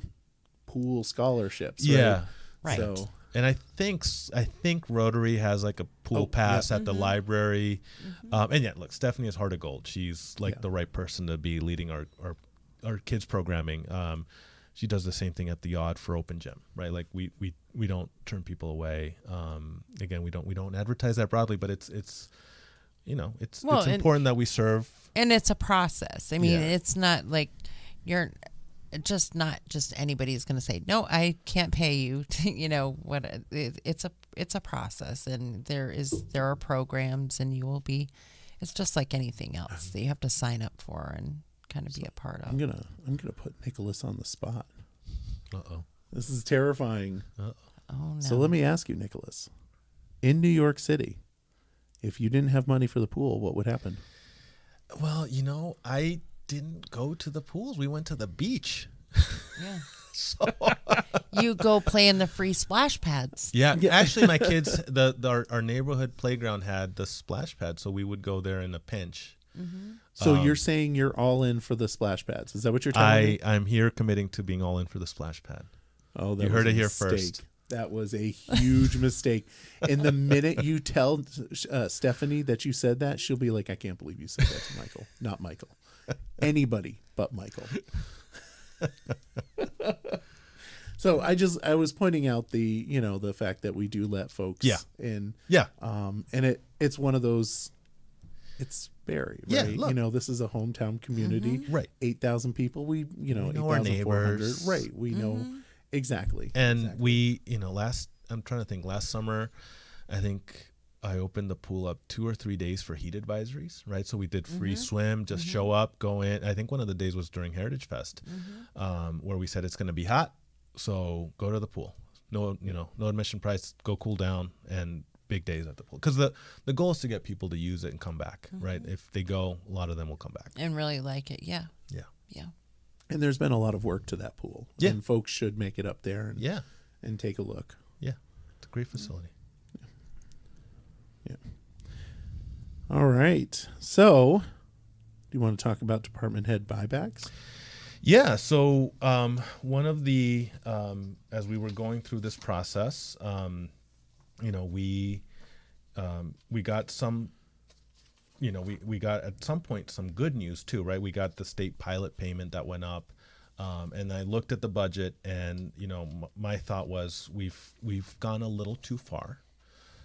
pool scholarships. Right? Yeah. Right. So And I think Rotary has a pool pass at the library. And yeah, look, Stephanie is heart of gold. She's the right person to be leading our kids programming. She does the same thing at the Odd for Open Gym, right? We don't turn people away. Again, we don't advertise that broadly, but it's important that we serve. And it's a process. I mean, Yeah. it's not like you're just not just anybody's going to say, no, I can't pay you. It's a process, and there are programs, and you will be It's just like anything else that you have to sign up for and kind of be a part of. I'm gonna put Nicolas on the spot. Uh-oh. This is terrifying. Oh no. So let me ask you, Nicolas. In New York City, if you didn't have money for the pool, what would happen? Well, I didn't go to the pools. We went to the beach. Yeah. So You go play in the free splash pads. yeah, actually, my kids, our neighborhood playground had the splash pad, so we would go there in a pinch. So you're saying you're all in for the splash pads? Is that what you're telling me? I'm here committing to being all in for the splash pad. Oh, that You was heard a it here mistake. first. That was a huge mistake. And the minute you tell Stephanie that you said that, she'll be like, I can't believe you said that to Michael. Not Michael. Anybody but Michael. So I was pointing out the fact that we do let folks in. Yeah. And it's one of those, it's Barre, Yeah, right? look. This is a hometown community. Right. 8,000 people. We know our 8,400. neighbors. Right. We know exactly. And we, I'm trying to think, last summer, I think I opened the pool up 2 or 3 days for heat advisories, right? So we did free swim, just show up, go in. I think one of the days was during Heritage Fest, where we said it's going to be hot, so go to the pool. No admission price, go cool down, and big days at the pool. Because the goal is to get people to use it and come back, right? If they go, a lot of them will come back. And really like it. Yeah. Yeah. Yeah. And there's been a lot of work to that pool. Yeah. And folks should make it up there and take a look. Yeah. It's a great facility. Yeah. All right. So, do you want to talk about department head buybacks? Yeah. So one of the as we were going through this process, we got some. We got at some point some good news too, right? We got the state pilot payment that went up, and I looked at the budget, and my thought was we've gone a little too far.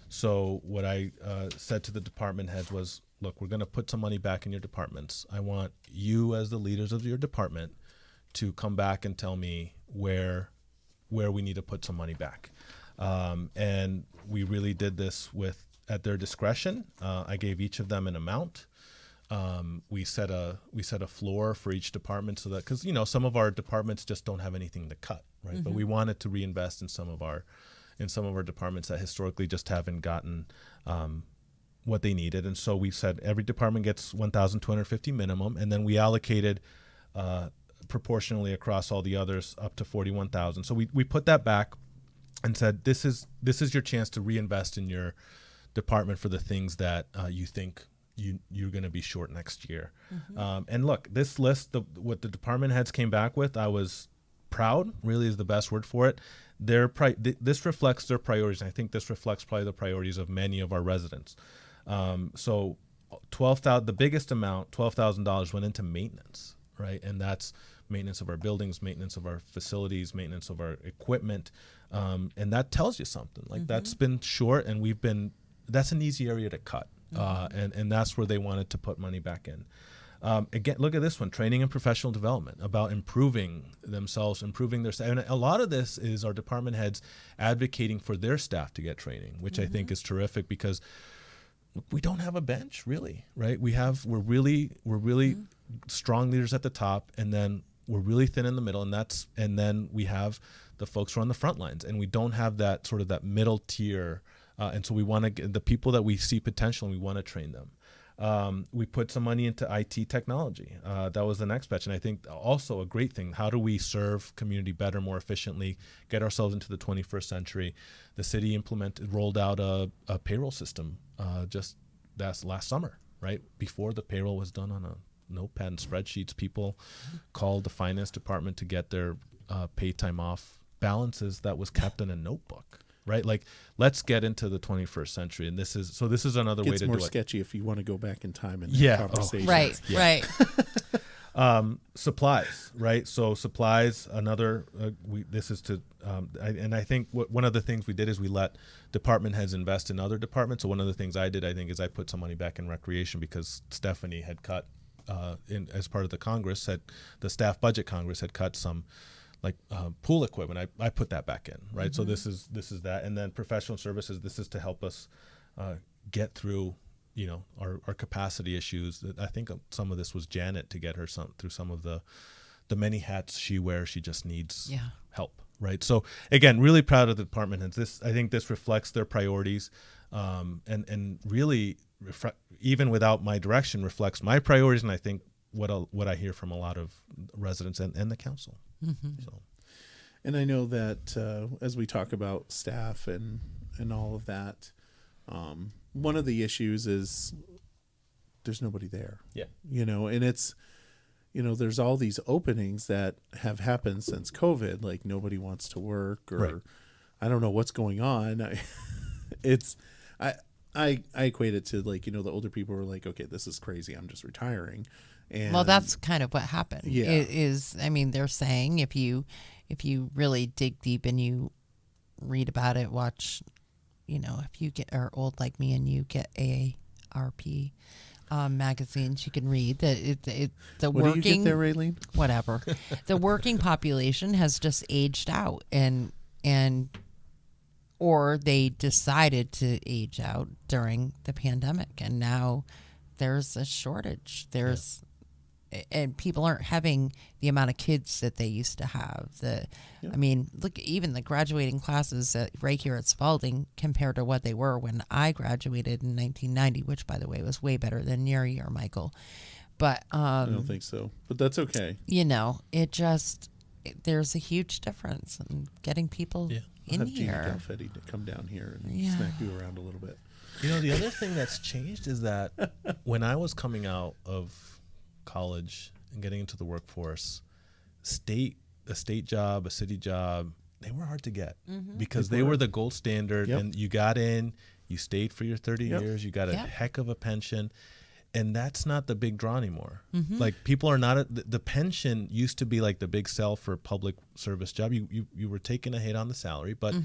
So what I said to the department heads was, look, we're going to put some money back in your departments. I want you as the leaders of your department to come back and tell me where we need to put some money back. And we really did this at their discretion. I gave each of them an amount. We set a floor for each department so that, because some of our departments just don't have anything to cut, right? But we wanted to reinvest in some of our departments that historically just haven't gotten what they needed. And so we said every department gets $1,250 minimum, and then we allocated proportionally across all the others up to $41,000. So we put that back and said, this is your chance to reinvest in your department for the things that you think you're going to be short next year. And look, this list, what the department heads came back with, I was proud, really is the best word for it. This reflects their priorities. And I think this reflects probably the priorities of many of our residents. So the biggest amount, $12,000, went into maintenance, right? And that's maintenance of our buildings, maintenance of our facilities, maintenance of our equipment. And that tells you something. Like that's been short, and that's an easy area to cut. And that's where they wanted to put money back in. Again, look at this one, training and professional development, about improving themselves, improving their staff. And a lot of this is our department heads advocating for their staff to get training, which I think is terrific, because we don't have a bench, really, right? We're really strong leaders at the top, and then we're really thin in the middle, and then we have the folks who are on the front lines, and we don't have that sort of that middle tier. And so we want to get the people that we see potential, and we want to train them. We put some money into IT technology. That was the next batch. And I think also a great thing, how do we serve community better, more efficiently, get ourselves into the 21st century? The city rolled out a payroll system that's last summer, right? Before the payroll was done on a notepad and spreadsheets, people called the finance department to get their pay time off balances that was kept in a notebook. Right, like let's get into the 21st century, and this is another way to do it. It's more sketchy if you want to go back in time and have conversations. Right. Supplies, right? So supplies, this is to, and I think one of the things we did is we let department heads invest in other departments. So one of the things I did, I think, is I put some money back in recreation, because Stephanie had cut, as part of the staff budget Congress had cut some, like pool equipment. I put that back in, right? So this is that. And then professional services, this is to help us get through our capacity issues. I think some of this was Janet to get her through some of the many hats she wears. She just needs help, right? So again, really proud of the department heads. I think this reflects their priorities, and really even without my direction reflects my priorities, and I think what I hear from a lot of residents and the council. So. And I know that as we talk about staff and all of that, one of the issues is there's nobody there. Yeah. And it's, there's all these openings that have happened since COVID, like nobody wants to work, or right. I don't know what's going on. I equate it to, like, the older people were like, okay, this is crazy, I'm just retiring. And well, that's kind of what happened. Yeah. They're saying if you really dig deep and you read about it, watch, if you are old like me and you get AARP magazines, you can read that the what working. Do you get there, Raylene? Whatever, the working population has just aged out, or they decided to age out during the pandemic, and now there's a shortage. And people aren't having the amount of kids that they used to have. I mean, look, even the graduating classes right here at Spalding compared to what they were when I graduated in 1990, which, by the way, was way better than your year, Michael. But I don't think so, but that's okay. There's a huge difference in getting people in I'll have here. Gina Galfetti to come down here and smack you around a little bit. The other thing that's changed is that when I was coming out of college and getting into the workforce, a state job, a city job, they were hard to get because they were the gold standard. Yep. And you got in, you stayed for your 30 Yep. years, you got a heck of a pension. And that's not the big draw anymore. Mm-hmm. Like, people are not the pension used to be like the big sell for public service job. You were taking a hit on the salary, but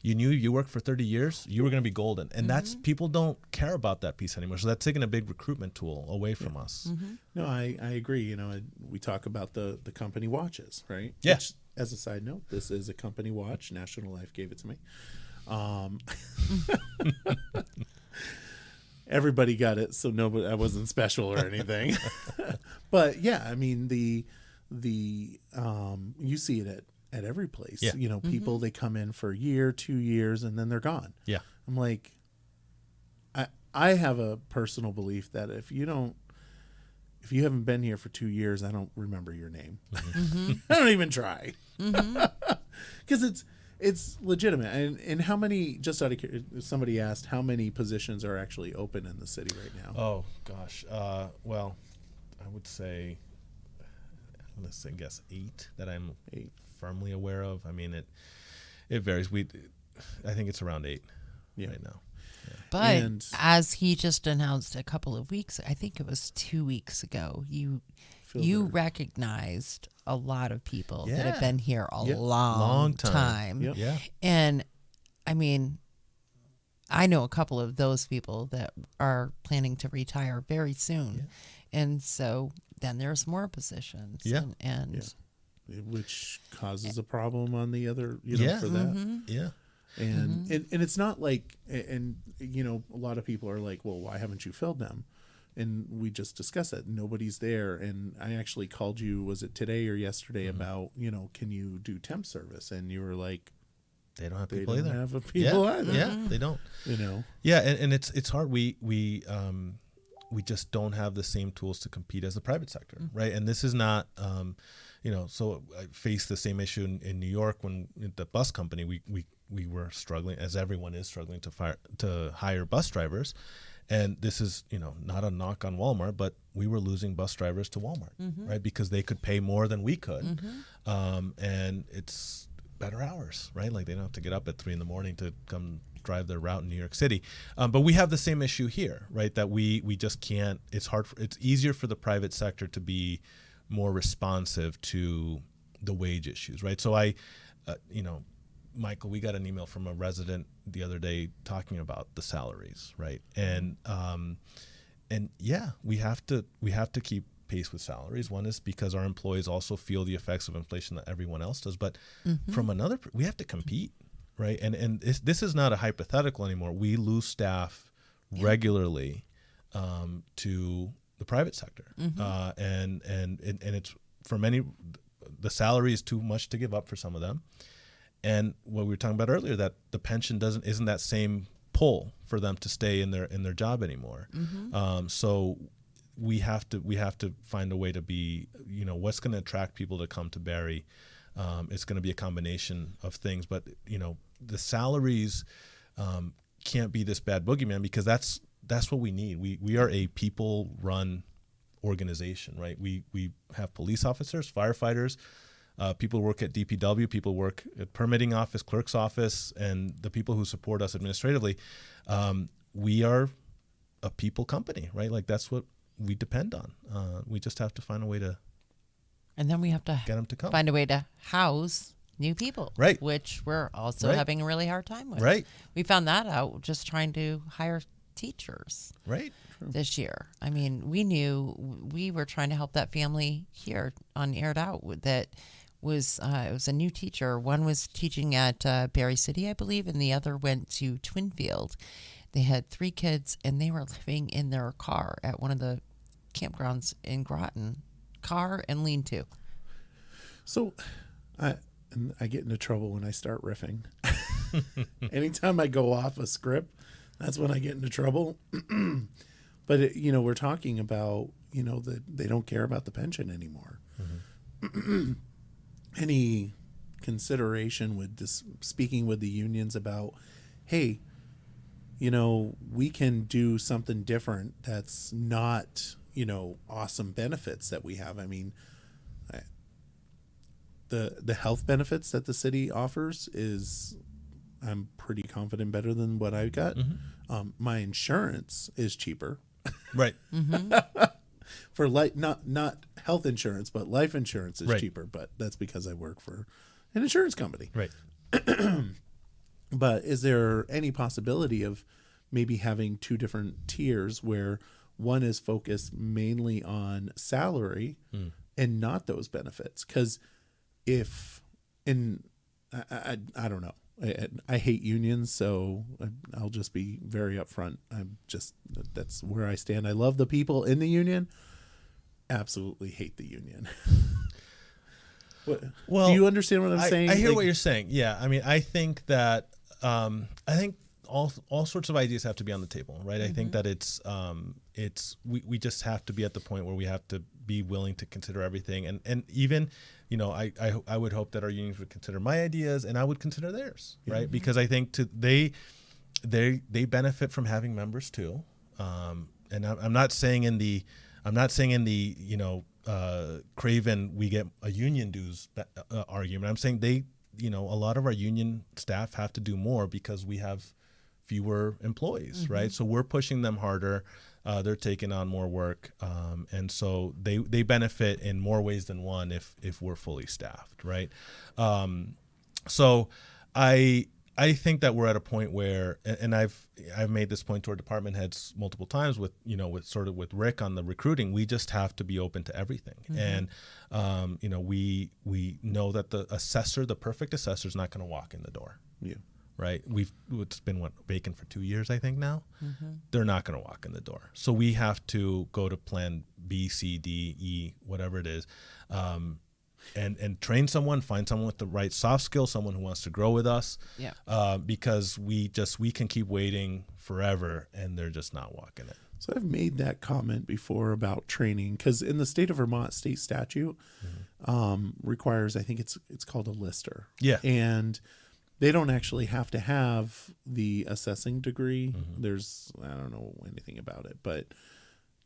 you knew you worked for 30 years, you were going to be golden. And that's, people don't care about that piece anymore. So that's taking a big recruitment tool away from us. No, I agree. We talk about the company watches, right? Yeah. Which, as a side note, this is a company watch. National Life gave it to me. Everybody got it, so nobody. I wasn't special or anything. But yeah, I mean the you see it at every place. Yeah. People, they come in for a year, 2 years, and then they're gone. Yeah. I'm like, I have a personal belief that if you haven't been here for 2 years, I don't remember your name. I don't even try. Because it's legitimate. And how many, just out of curiosity, somebody asked how many positions are actually open in the city right now? Oh, gosh. Well, I would say, guess 8 that I'm firmly aware of. I mean, it varies. I think it's around 8 right now. Yeah. But as he just announced a couple of weeks, I think it was 2 weeks ago, you recognized a lot of people that have been here a long time. Yep. Yeah. And I mean, I know a couple of those people that are planning to retire very soon. Yeah. And so then there's more positions. Yeah. And which causes a problem on the other, for that. Yeah. And, and it's not like, and a lot of people are like, well, why haven't you filled them? And we just discussed that nobody's there. And I actually called you, was it today or yesterday, about, can you do temp service? And you were like, they don't have they people don't either. have people either. Yeah, they don't. Yeah, and it's hard. We just don't have the same tools to compete as the private sector, right? And this is not, so I faced the same issue in New York when the bus company, we were struggling, as everyone is struggling to hire bus drivers. And this is, not a knock on Walmart, but we were losing bus drivers to Walmart, right? Because they could pay more than we could. And it's better hours, right? Like, they don't have to get up at 3 a.m. to come drive their route in New York City. But we have the same issue here, right? That we just can't, it's easier for the private sector to be more responsive to the wage issues, right? So Michael, we got an email from a resident the other day talking about the salaries, right? And we have to keep pace with salaries. One is because our employees also feel the effects of inflation that everyone else does, but from another, we have to compete, right? And this is not a hypothetical anymore. We lose staff regularly to the private sector, and it's for many, the salary is too much to give up for some of them, and what we were talking about earlier, that the pension isn't that same pull for them to stay in their job anymore. So we have to find a way to be, what's going to attract people to come to Barre. It's going to be a combination of things, but the salaries can't be this bad boogeyman, because that's what we need. We are a people-run organization, right? We have police officers, firefighters, people work at DPW, people work at permitting office, clerk's office, and the people who support us administratively. We are a people company, right? Like, that's what we depend on. We just have to find a way to, and then we have to get them to come. Find a way to house new people, right? Which we're also having a really hard time with. Right. We found that out just trying to hire teachers. Right. This year. I mean, we were trying to help that family here on Aired Out that was it was a new teacher. One was teaching at Barre City, I believe, and the other went to Twinfield. They had 3 kids, and they were living in their car at one of the campgrounds in Groton. Car and lean-to. So I get into trouble when I start riffing. Anytime I go off a script, that's when I get into trouble. But we're talking about that they don't care about the pension anymore. Any consideration with this, speaking with the unions about, hey, we can do something different that's not awesome benefits that we have. I mean, the health benefits that the city offers is, I'm pretty confident, better than what I got. My insurance is cheaper. Right. For not health insurance, but life insurance is cheaper. But that's because I work for an insurance company. Right. But is there any possibility of maybe having 2 different tiers where one is focused mainly on salary and not those benefits? Because I don't know. I hate unions, so I'll just be very upfront. That's where I stand. I love the people in the union. Absolutely hate the union. Well, do you understand what I'm saying? I hear what you're saying. Yeah, I mean, I think that all sorts of ideas have to be on the table, right? I think that we just have to be at the point where we have to be willing to consider everything, and even I would hope that our unions would consider my ideas, and I would consider theirs, right? Because I think they benefit from having members too, and I'm not saying in the craven we get a union dues argument. I'm saying a lot of our union staff have to do more because we have fewer employees, right? So we're pushing them harder. They're taking on more work, and so they benefit in more ways than one if we're fully staffed, right? So I think that we're at a point where, and I've made this point to our department heads multiple times with Rick on the recruiting. We just have to be open to everything, and we know that the perfect assessor is not going to walk in the door. Yeah. Right. It's been vacant for 2 years, I think now. They're not going to walk in the door. So we have to go to plan B, C, D, E, whatever it is, and train someone, find someone with the right soft skills, someone who wants to grow with us. Yeah. Because we can keep waiting forever, and they're just not walking it. So I've made that comment before about training, because in the state of Vermont, state statute requires, I think it's called a lister. Yeah. And they don't actually have to have the assessing degree. I don't know anything about it, but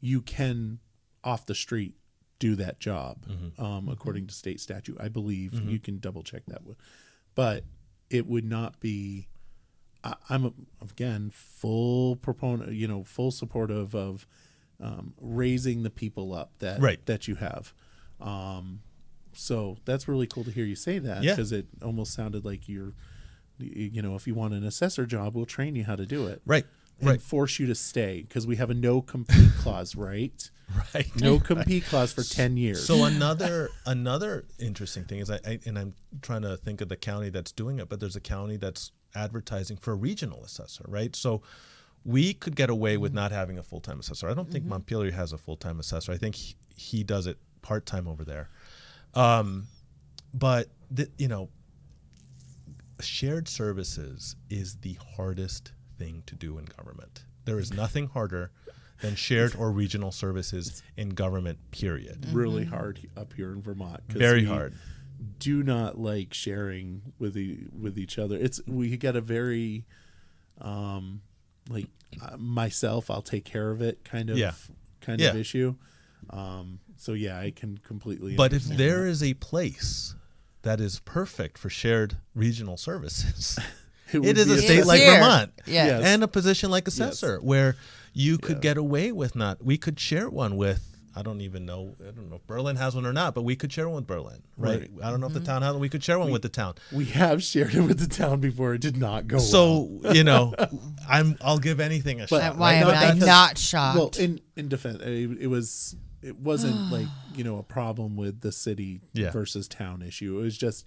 you can off the street do that job according to state statute. I believe you can double check that. But it would not be, I'm again, full proponent, full supportive of raising the people up that you have. So that's really cool to hear you say that, because it almost sounded like if you want an assessor job, we'll train you how to do it. Right. And force you to stay, because we have a no compete clause, right? Right. No compete clause for 10 years. So another interesting thing is I'm trying to think of the county that's doing it, but there's a county that's advertising for a regional assessor, right? So we could get away with not having a full-time assessor. I don't think Montpelier has a full-time assessor. I think he does it part-time over there. But shared services is the hardest thing to do in government. There is nothing harder than shared or regional services in government, period. Really hard up here in Vermont. Very hard. Do not like sharing with each other. We get a very myself, I'll take care of it kind of issue. So yeah, I can completely But if understand there that. is a place that is perfect for shared regional services, would it is be a state like here. Vermont. Yes. And a position like assessor where you could get away with we could share one with, I don't know if Berlin has one or not, but we could share one with Berlin, right? I don't know if the town has one. We could share one with the town. We have shared it with the town before. It did not go well. So, I'll give anything a shot. Why am I not shocked? Well, in defense, it wasn't like, a problem with the city versus town issue. It was just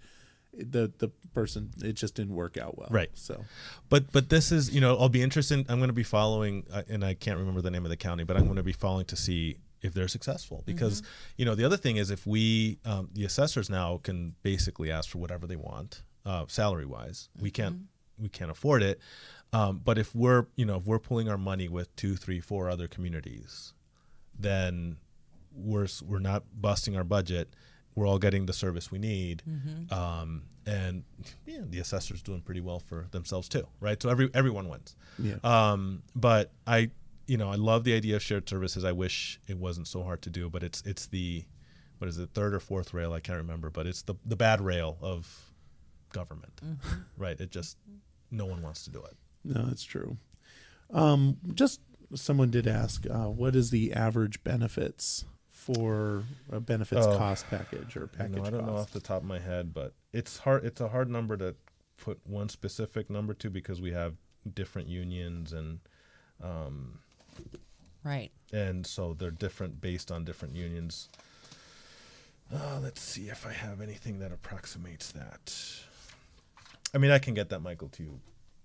the person, it just didn't work out well. Right. So, but this is, I'll be interested. I'm going to be following, and I can't remember the name of the county, but I'm going to be following to see if they're successful, because, the other thing is if we, the assessors now can basically ask for whatever they want, salary wise, we can't afford it. But if we're pulling our money with 2, 3, 4 other communities, then we're not busting our budget. We're all getting the service we need. And the assessor's doing pretty well for themselves too, right? So everyone wins. yeah. But I love the idea of shared services. I wish it wasn't so hard to do, but it's the, what is it, third or fourth rail? I can't remember, but it's the bad rail of government, right? It just, no one wants to do it. No, it's true. Just someone did ask, what is the average benefits for a benefits cost package or package I don't know off the top of my head, but it's hard. It's a hard number to put one specific number to, because we have different unions and right. And so they're different based on different unions. Let's see if I have anything that approximates that. I mean, I can get that, Michael, to you.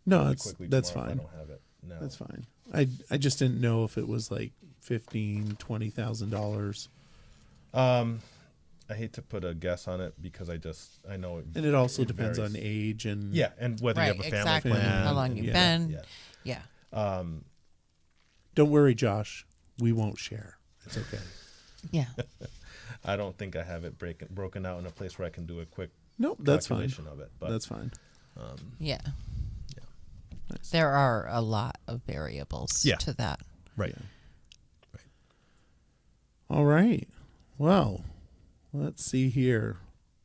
No, quickly that's tomorrow if fine. I don't have it now. That's fine. I just didn't know if it was like $15,000-$20,000. I hate to put a guess on it because I know it. And it also it depends varies. on age and and whether you have a family exactly. plan. How long you've Yeah. been. Yeah. Yeah. Don't worry, Josh. We won't share. It's okay. Yeah. I don't think I have it broken out in a place where I can do a quick Nope, that's fine. calculation of it. But That's fine. Yeah. Nice. There are a lot of variables to that. right. All right. Well, let's see here.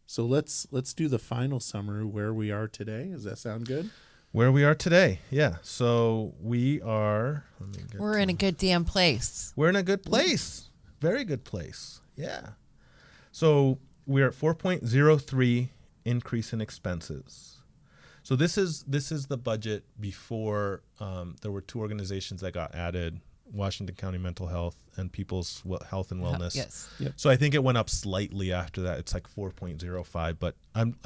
So let's do the final summary where we are today. Does that sound good? Where we are today, yeah. So we are. We're in a good damn place. We're in a good place. Very good place. Yeah. So we're at 4.03 increase in expenses. So this is the budget before there were 2 organizations that got added: Washington County Mental Health and People's Health and Wellness. Yes. Yep. So I think it went up slightly after that. It's like 4.05, but I'm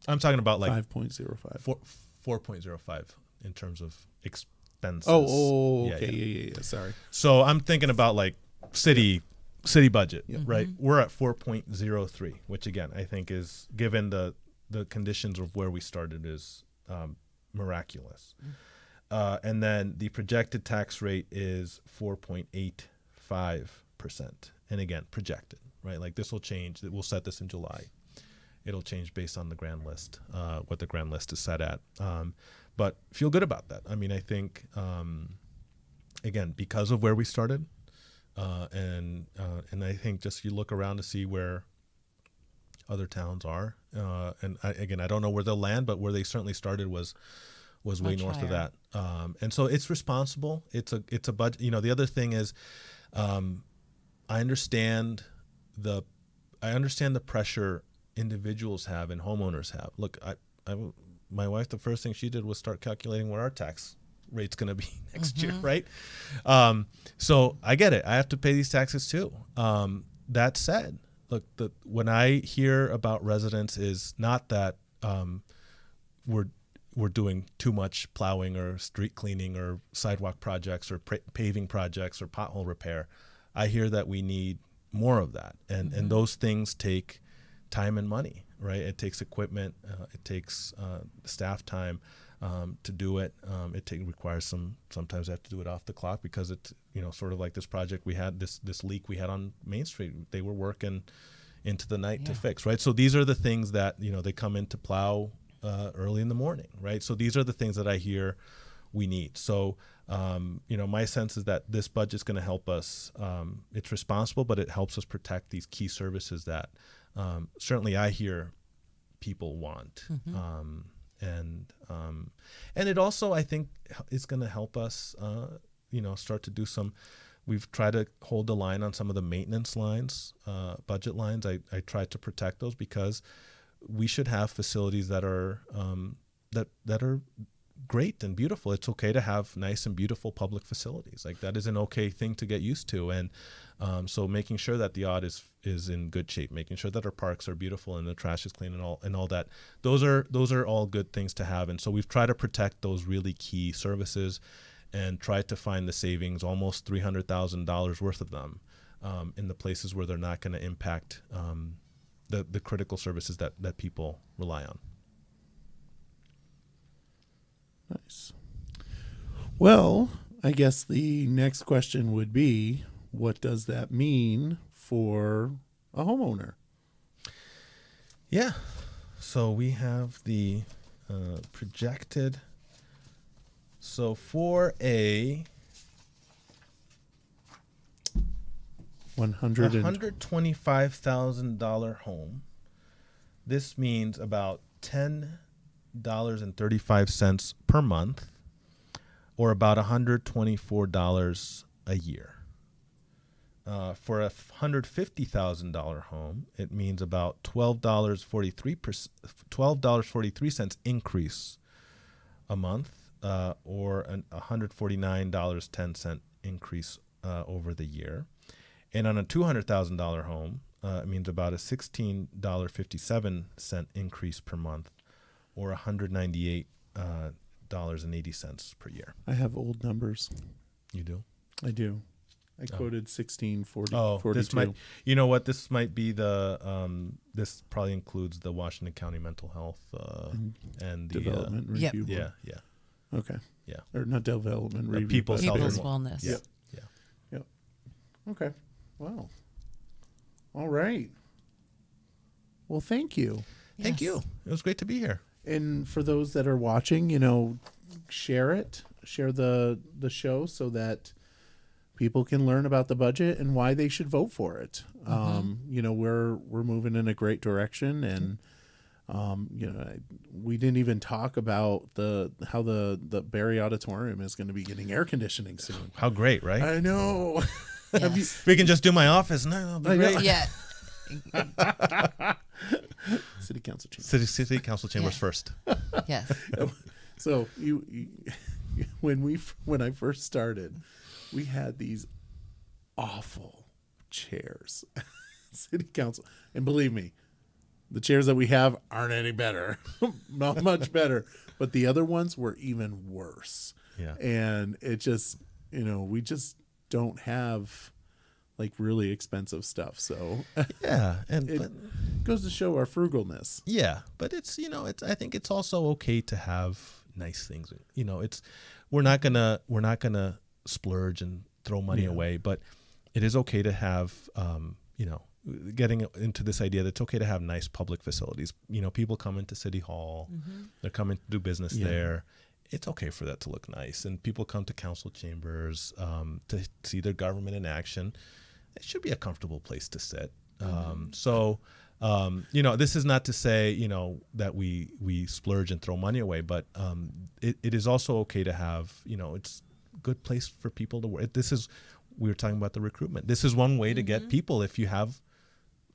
talking about like 5.05. 4.05 in terms of expenses. Oh, Yeah, okay. yeah. Yeah. Sorry. So I'm thinking about like city budget, Yep. right? We're at 4.03, which again I think is, given the conditions of where we started, is miraculous. And then the projected tax rate is 4.85%. And again, projected, right? Like this will change. We'll set this in July. It'll change based on the grand list, what the grand list is set at. But feel good about that. I mean, I think, again, because of where we started, and I think just you look around to see where other towns are. And I don't know where they'll land, but where they certainly started was way Much north higher. of that. And so it's responsible. It's a budget. The other thing is, I understand the pressure individuals have and homeowners have. Look, my wife, the first thing she did was start calculating what our tax rate's going to be next year, right? So I get it. I have to pay these taxes too. That said, look, when I hear about residents is not that we're doing too much plowing or street cleaning or sidewalk projects or paving projects or pothole repair. I hear that we need more of that, and those things take time and money, right? It takes equipment, it takes staff time to do it. It requires sometimes I have to do it off the clock because it's, sort of like this project we had, this leak we had on Main Street. They were working into the night to fix, right? So these are the things that, they come in to plow early in the morning, right? So these are the things that I hear we need. So, my sense is that this budget's going to help us. It's responsible, but it helps us protect these key services that certainly I hear people want. And it also, I think, is going to help us, start to do some. We've tried to hold the line on some of the maintenance lines, budget lines. I try to protect those because we should have facilities that are that are great and beautiful. It's okay to have nice and beautiful public facilities. Like, that is an okay thing to get used to. And so making sure that the audit is in good shape, making sure that our parks are beautiful and the trash is clean and all that. Those are all good things to have. And so we've tried to protect those really key services and tried to find the savings, almost $300,000 worth of them, in the places where they're not going to impact the critical services that people rely on. Nice. Well, I guess the next question would be, what does that mean for a homeowner? Yeah. So we have the projected. So for a $125,000 home, this means about $10.35 per month, or about $124 a year. For a $150,000 home, it means about $12.43 increase a month, or an $149.10 increase over the year. And on a $200,000 home, it means about a $16.57 increase per month, or $198.80 per year. I have old numbers. You do? I do. I quoted 1640. Oh, 42. this might. You know what? This might be the. This probably includes the Washington County Mental Health and the development review. Yeah. Okay. Yeah. Or not development review. People's Wellness. Yeah. Okay. Wow. All right. Well, thank you. Thank you. It was great to be here. And for those that are watching, share it. Share the show so that people can learn about the budget and why they should vote for it. We're moving in a great direction, and we didn't even talk about how the Barre Auditorium is going to be getting air conditioning soon. How great, right? I know. Yes. We can just do my office. No, that'll be great. Yeah. City Council Chambers. City Council Chambers first. Yes. So you when I first started, we had these awful chairs, City Council, and believe me, the chairs that we have aren't any better, not much better. But the other ones were even worse. Yeah. And it just, we just don't have like really expensive stuff. So Yeah, it goes to show our frugalness. Yeah, but it's I think it's also okay to have nice things. We're not gonna splurge and throw money away, but it is okay to have getting into this idea that it's okay to have nice public facilities. People come into City Hall, they're coming to do business there. It's okay for that to look nice, and people come to council chambers to see their government in action. It should be a comfortable place to sit. This is not to say, that we splurge and throw money away, but it is also okay to have, it's a good place for people to work. We were talking about the recruitment. This is one way to get people. If you have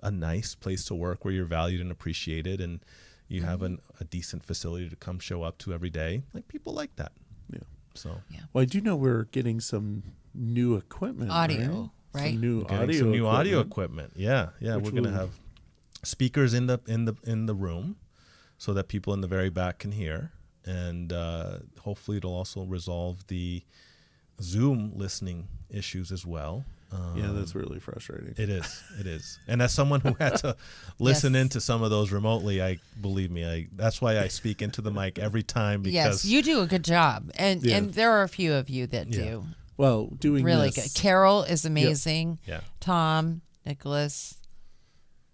a nice place to work where you're valued and appreciated, and you have a decent facility to come show up to every day, like, people like that. Yeah. So. Yeah. Well, I do know we're getting some new equipment. Audio, right? Some new audio equipment. Yeah. We're going to have speakers in the room so that people in the very back can hear, and hopefully it'll also resolve the Zoom listening issues as well. Yeah, that's really frustrating. It is. And as someone who had to listen Yes. into some of those remotely, believe me, that's why I speak into the mic every time, because Yes, you do a good job, and Yeah. and there are a few of you that Yeah. do Well, doing really this, good. Carol is amazing. yeah. Tom, Nicholas,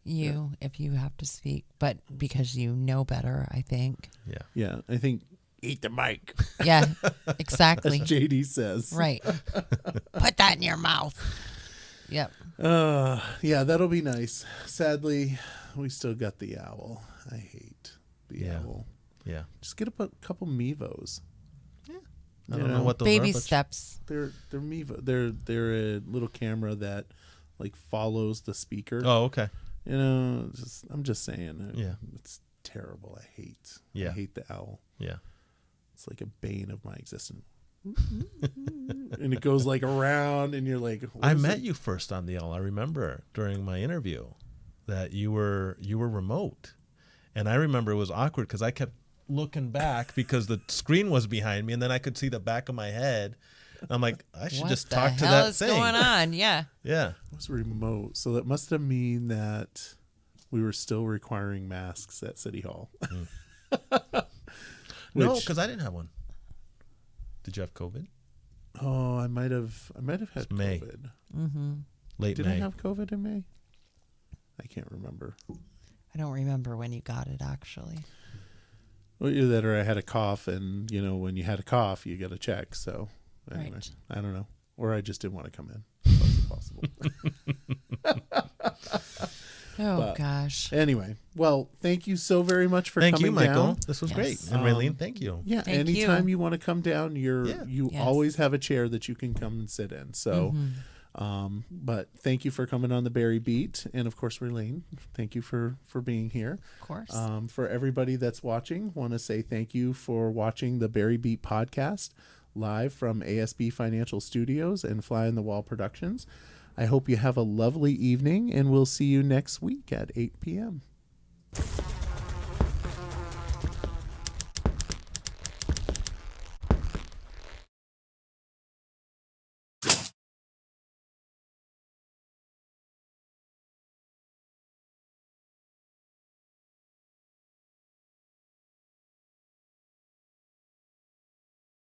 you if you have to speak, but because you know better, I think. Yeah. Yeah, I think eat the mic, Yeah, as exactly. JD says. Right. Put that in your mouth. Yep. Yeah, that'll be nice. Sadly, we still got the owl. I hate the Yeah. owl. Yeah. Just get a couple Mevos. I don't know what those Baby are, but steps. They're Mevo. They're a little camera that like follows the speaker. Oh, okay. You know, I'm just saying. Yeah. It's terrible. I hate Yeah. the owl. Yeah. It's like a bane of my existence. And it goes like around, and you're like, what I is met it? you first on the L. I remember during my interview that you were remote, and I remember it was awkward because I kept looking back because the screen was behind me, and then I could see the back of my head. I'm like, I should What just the talk to hell that is thing. going on? Yeah. Yeah. It was remote, so that must have mean that we were still requiring masks at City Hall. No, Which- because I didn't have one. Did you have COVID? Oh, I might have had It's May. COVID. Late Did May. I have COVID in May? I can't remember. I don't remember when you got it, actually. Well, either that or I had a cough, and you know when you had a cough, you got to check. So anyway, Right. I don't know, or I just didn't want to come in. That's possible. Oh, But- gosh. Anyway, well, thank you so very much for Thank coming you, Michael. down. This was Yes. great. And Raylene, thank you. Yeah, Thank anytime you. you want to come down, you Yes. always have a chair that you can come and sit in. So, but thank you for coming on the Barry Beat, and of course, Raylene, thank you for being here. Of course. For everybody that's watching, want to say thank you for watching the Barry Beat podcast live from ASB Financial Studios and Fly on the Wall Productions. I hope you have a lovely evening, and we'll see you next week at 8 p.m.